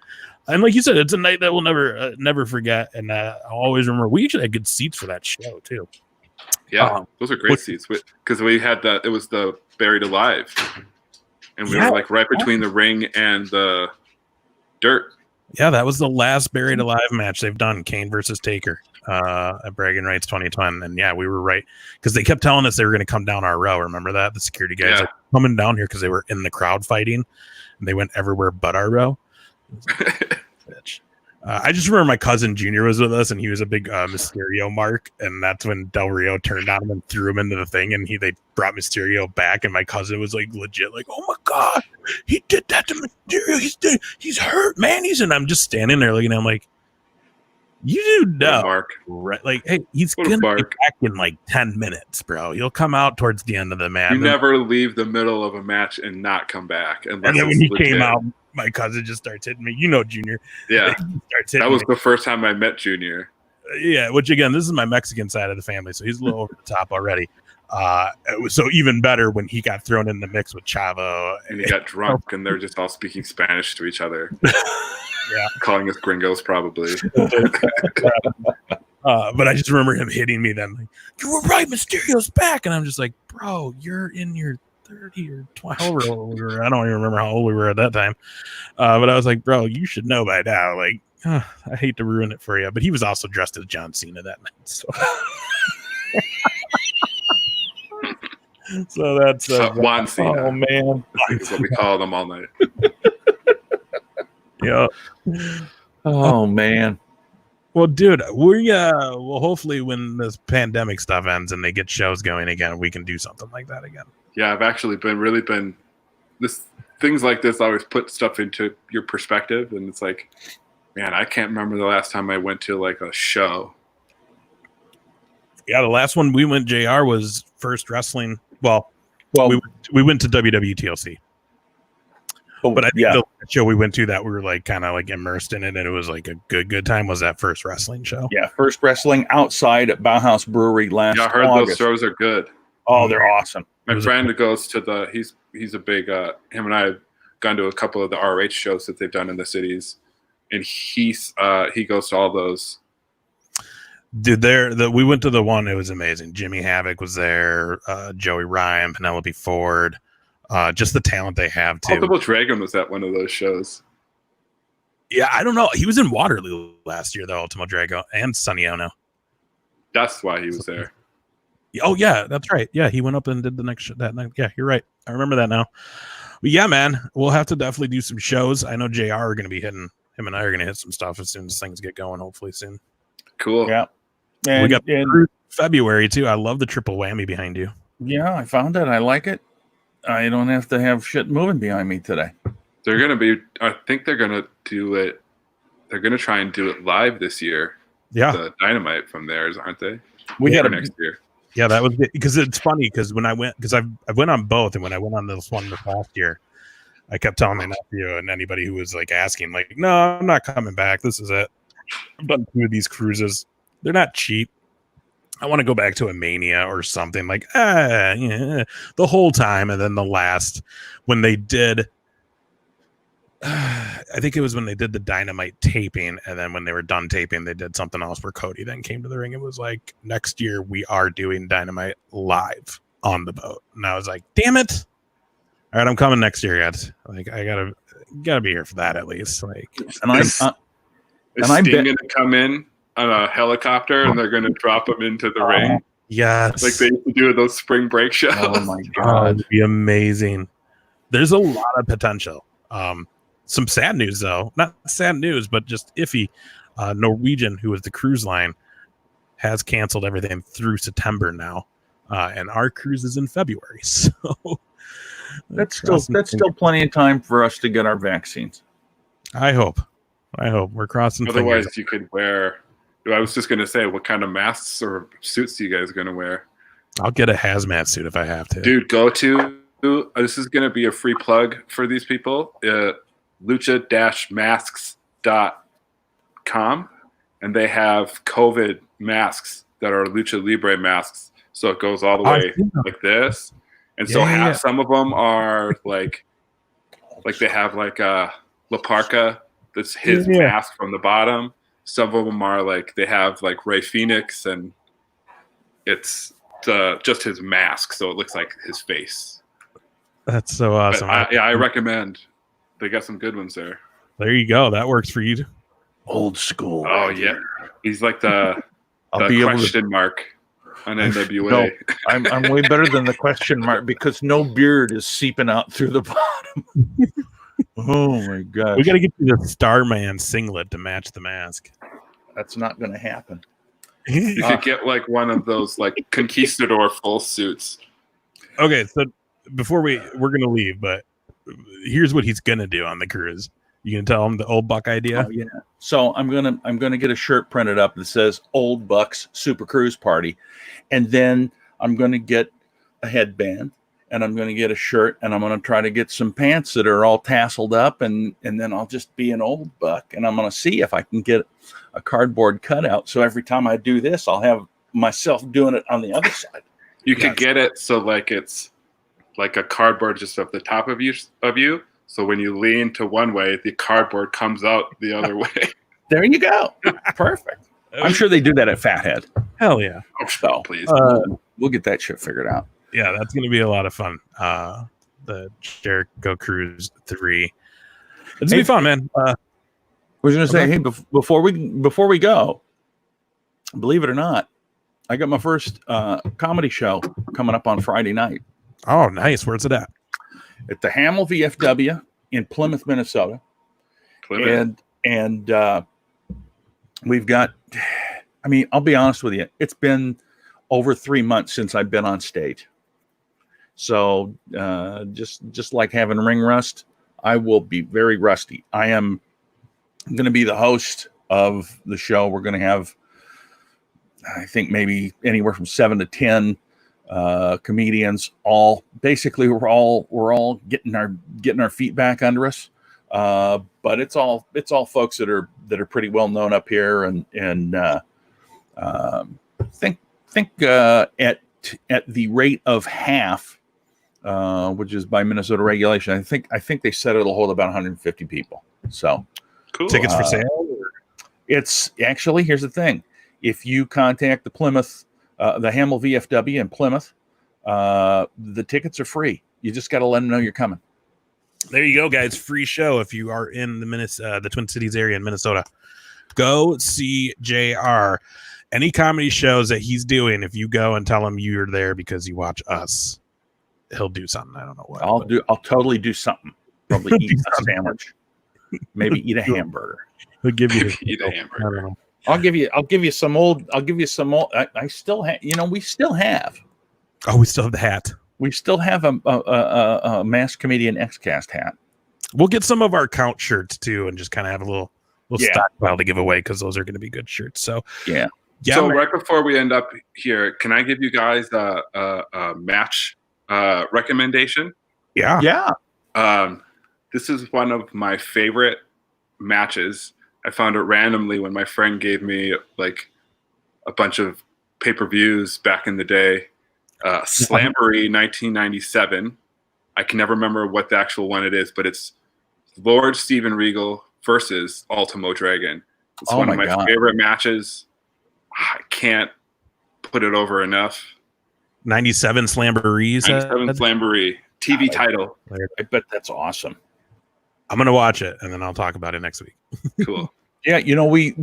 and like you said, it's a night that we'll never forget. And I'll always remember. We actually had good seats for that show too. Yeah, those are great seats, because we had that. It was the Buried Alive, and we were like right between the ring and the dirt. Yeah, that was the last Buried Alive match they've done, Kane versus Taker. at Bragging Rights 2010, and yeah, we were right because they kept telling us they were going to come down our row. Remember that the security guys like coming down here because they were in the crowd fighting, and they went everywhere but our row. Bitch. I just remember my cousin Junior was with us, and he was a big Mysterio mark, and that's when Del Rio turned on him and threw him into the thing, and they brought Mysterio back, and my cousin was like legit, like, "Oh my god, he did that to Mysterio! He's hurt, man. And I'm just standing there looking at him like, you know, Mark. Right? Like, hey, he's gonna be back in like 10 minutes, bro. He'll come out towards the end of the match. You never leave the middle of a match and not come back. And then when he came out, my cousin just starts hitting me. You know, Junior. Yeah, that was the first time I met Junior. Yeah, which again, this is my Mexican side of the family, so he's a little over the top already. It was so even better when he got thrown in the mix with Chavo, and he got drunk, and they're just all speaking Spanish to each other. Yeah, calling us gringos probably. But I just remember him hitting me then, like, "You were right, Mysterio's back," and I'm just like, "Bro, you're in your 30 or 12 or old we were. I don't even remember how old we were at that time." But I was like, "Bro, you should know by now." Like, I hate to ruin it for you, but he was also dressed as John Cena that night. So, so that's Juan Cena. Oh man, that's what we call them all night. Yeah. Oh man. Well, dude, well, hopefully when this pandemic stuff ends and they get shows going again, we can do something like that again. Yeah, I've actually been things like this always put stuff into your perspective, and it's like, man, I can't remember the last time I went to like a show. Yeah, the last one we went, JR, was First Wrestling. Well, we went to WWTLC. But I think the show we went to that we were like kind of like immersed in it, and it was like a good time, was that First Wrestling show. Yeah, First Wrestling outside at Bauhaus Brewery last I heard August. Those shows are good. Oh, they're awesome. My friend goes to he's a big him and I have gone to a couple of the RH shows that they've done in the cities, and he goes to all those. Dude, we went to the one, it was amazing. Jimmy Havoc was there, Joey Ryan, Penelope Ford. Just the talent they have too. Ultimo Dragon was at one of those shows. Yeah, I don't know. He was in Waterloo last year, though. Ultimo Dragon and Sonny Ono. That's why he was there. Oh yeah, that's right. Yeah, he went up and did the next that night. Yeah, you're right. I remember that now. But yeah, man, we'll have to definitely do some shows. I know JR are going to be hitting. Him and I are going to hit some stuff as soon as things get going. Hopefully soon. Cool. Yeah. And we got February too. I love the triple whammy behind you. Yeah, I found it. I like it. I don't have to have shit moving behind me today. They're going to be, I think they're going to do it. They're going to try and do it live this year. Yeah. The Dynamite from theirs, aren't they? We got next year. Yeah, that was because it's funny because when I went, because I went on both, and when I went on this one this last year, I kept telling my nephew and anybody who was like asking, like, no, I'm not coming back. This is it. I've done 2 of these cruises. They're not cheap. I want to go back to a Mania or something like the whole time. And then the last, when they did, I think it was when they did the Dynamite taping. And then when they were done taping, they did something else where Cody then came to the ring. It was like, next year we are doing Dynamite live on the boat. And I was like, damn it. All right, I'm coming next year, guys. Like, I gotta be here for that at least. Like, is Sting gonna come in on a helicopter and they're going to drop him into the ring? Yes. Like they used to do at those spring break shows. Oh my God. It'd be amazing. There's a lot of potential. Some sad news though. Not sad news, but just iffy. Norwegian, who was the cruise line, has canceled everything through September now. And our cruise is in February. So that's still plenty of time for us to get our vaccines. I hope we're crossing Otherwise fingers. You could wear, I was just going to say, what kind of masks or suits are you guys going to wear? I'll get a hazmat suit if I have to. Dude, go to, this is going to be a free plug for these people, lucha-masks.com, and they have COVID masks that are Lucha Libre masks. So it goes all the way like this. And so some of them are like they have like a La Parka, that's his mask from the bottom. Some of them are like they have like Rey Fenix, and it's just his mask, so it looks like his face. That's so awesome. I recommend. They got some good ones there. There you go. That works for you. Old school. Oh yeah, he's like the I'll be able to. Question mark on NWA. No, I'm way better than the question mark because no beard is seeping out through the bottom. Oh my god! We got to get you the Starman singlet to match the mask. That's not going to happen. You could get like one of those like conquistador full suits. Okay, so before we're gonna leave, but here's what he's gonna do on the cruise. You can tell him the old Buck idea. Oh, yeah. So I'm gonna get a shirt printed up that says "Old Bucks Super Cruise Party," and then I'm gonna get a headband, and I'm gonna get a shirt, and I'm gonna try to get some pants that are all tasseled up, and then I'll just be an old buck, and I'm gonna see if I can get a cardboard cutout. So every time I do this, I'll have myself doing it on the other side. You could get it so like it's like a cardboard just at the top of you. So when you lean to one way, the cardboard comes out the other way. There you go. Perfect. I'm sure they do that at Fathead. Hell yeah. So Please. we'll get that shit figured out. Yeah, that's going to be a lot of fun. The Jericho Cruise 3. It's going to be fun, man. I was going to say, hey, before we go, believe it or not, I got my first comedy show coming up on Friday night. Oh, nice. Where's it at? At the Hamel VFW in Plymouth, Minnesota. And we've got, I mean, I'll be honest with you, it's been over 3 months since I've been on stage. So just like having ring rust, I will be very rusty. I am going to be the host of the show. We're going to have, I think, maybe anywhere from 7 to 10 comedians. All basically, we're all getting our feet back under us. But it's all folks that are pretty well known up here, and think at the rate of half, which is by Minnesota regulation. I think they said it'll hold about 150 people. So cool. Tickets for sale? It's actually, here's the thing. If you contact the Plymouth, the Hamel VFW in Plymouth, the tickets are free. You just got to let them know you're coming. There you go, guys. Free show if you are in the Twin Cities area in Minnesota. Go see JR. Any comedy shows that he's doing, if you go and tell him you're there because you watch us, he'll do something. I don't know what. I'll totally do something. Probably eat a sandwich. Maybe eat a hamburger. He'll give you Eat a hamburger. I don't know. I'll give you some old. I still have. We still have. Oh, we still have the hat. We still have a Masked Comedian Xcast hat. We'll get some of our count shirts too, and just kind of have a little stockpile to give away because those are going to be good shirts. So yeah. So right before we end up here, can I give you guys a match recommendation? Yeah. This is one of my favorite matches. I found it randomly when my friend gave me like a bunch of pay-per-views back in the day. Slamboree 1997. I can never remember what the actual one it is, but it's Lord Steven Regal versus Ultimo Dragon. It's one of my favorite matches. I can't put it over enough. 97 Slamborees. 97 Slamboree TV title. I bet that's awesome. I'm gonna watch it and then I'll talk about it next week. Cool. Yeah, we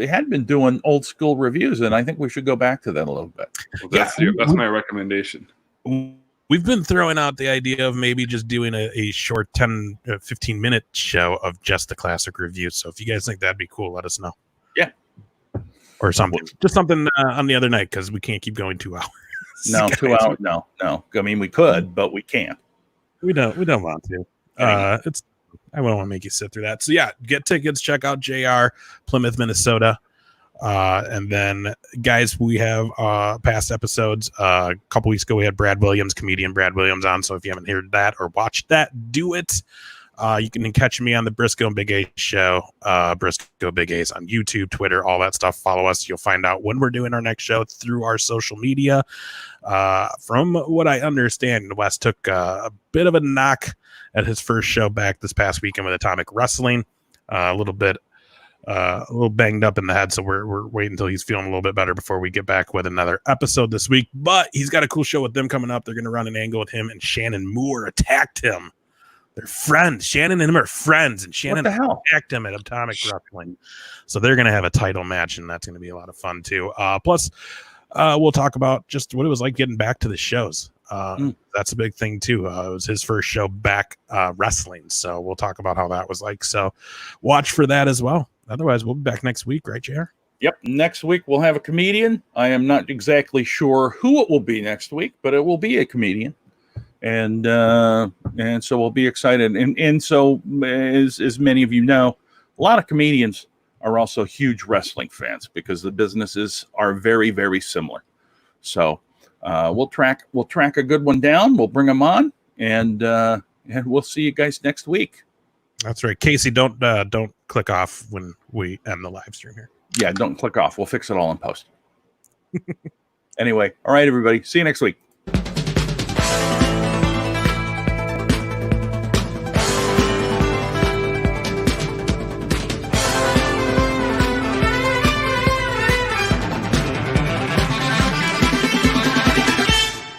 had been doing old school reviews, and I think we should go back to that a little bit. Well, that's my recommendation. We've been throwing out the idea of maybe just doing a short 10, 15-minute show of just the classic reviews. So if you guys think that'd be cool, let us know. Yeah. Or something. Just something on the other night because we can't keep going 2 hours. No, 2 hours. No. I mean, we could, but we can't. We don't want to. I don't want to make you sit through that. So yeah, get tickets, check out JR, Plymouth, Minnesota. And then guys, we have past episodes. A couple weeks ago, we had comedian Brad Williams on. So if you haven't heard that or watched that, do it. You can catch me on the Briscoe and Big A show, Briscoe Big A's on YouTube, Twitter, all that stuff. Follow us. You'll find out when we're doing our next show through our social media. From what I understand, Wes took a bit of a knock at his first show back this past weekend with Atomic Wrestling. A little banged up in the head, so we're waiting until he's feeling a little bit better before we get back with another episode this week. But he's got a cool show with them coming up. They're going to run an angle with him, and Shannon Moore attacked him They're friends. Shannon and him are friends, and Shannon What the hell? attacked him at Atomic Wrestling. So they're going to have a title match, and that's going to be a lot of fun too. Plus, we'll talk about just what it was like getting back to the shows. That's a big thing too. It was his first show back wrestling, so we'll talk about how that was like. So watch for that as well. Otherwise, we'll be back next week, right, JR? Yep. Next week we'll have a comedian. I am not exactly sure who it will be next week, but it will be a comedian, and so we'll be excited. And so as many of you know, a lot of comedians are also huge wrestling fans because the businesses are very, very similar. So we'll track a good one down. We'll bring them on, and we'll see you guys next week. That's right, Casey. Don't click off when we end the live stream here. Yeah, don't click off. We'll fix it all in post. Anyway, all right, everybody. See you next week.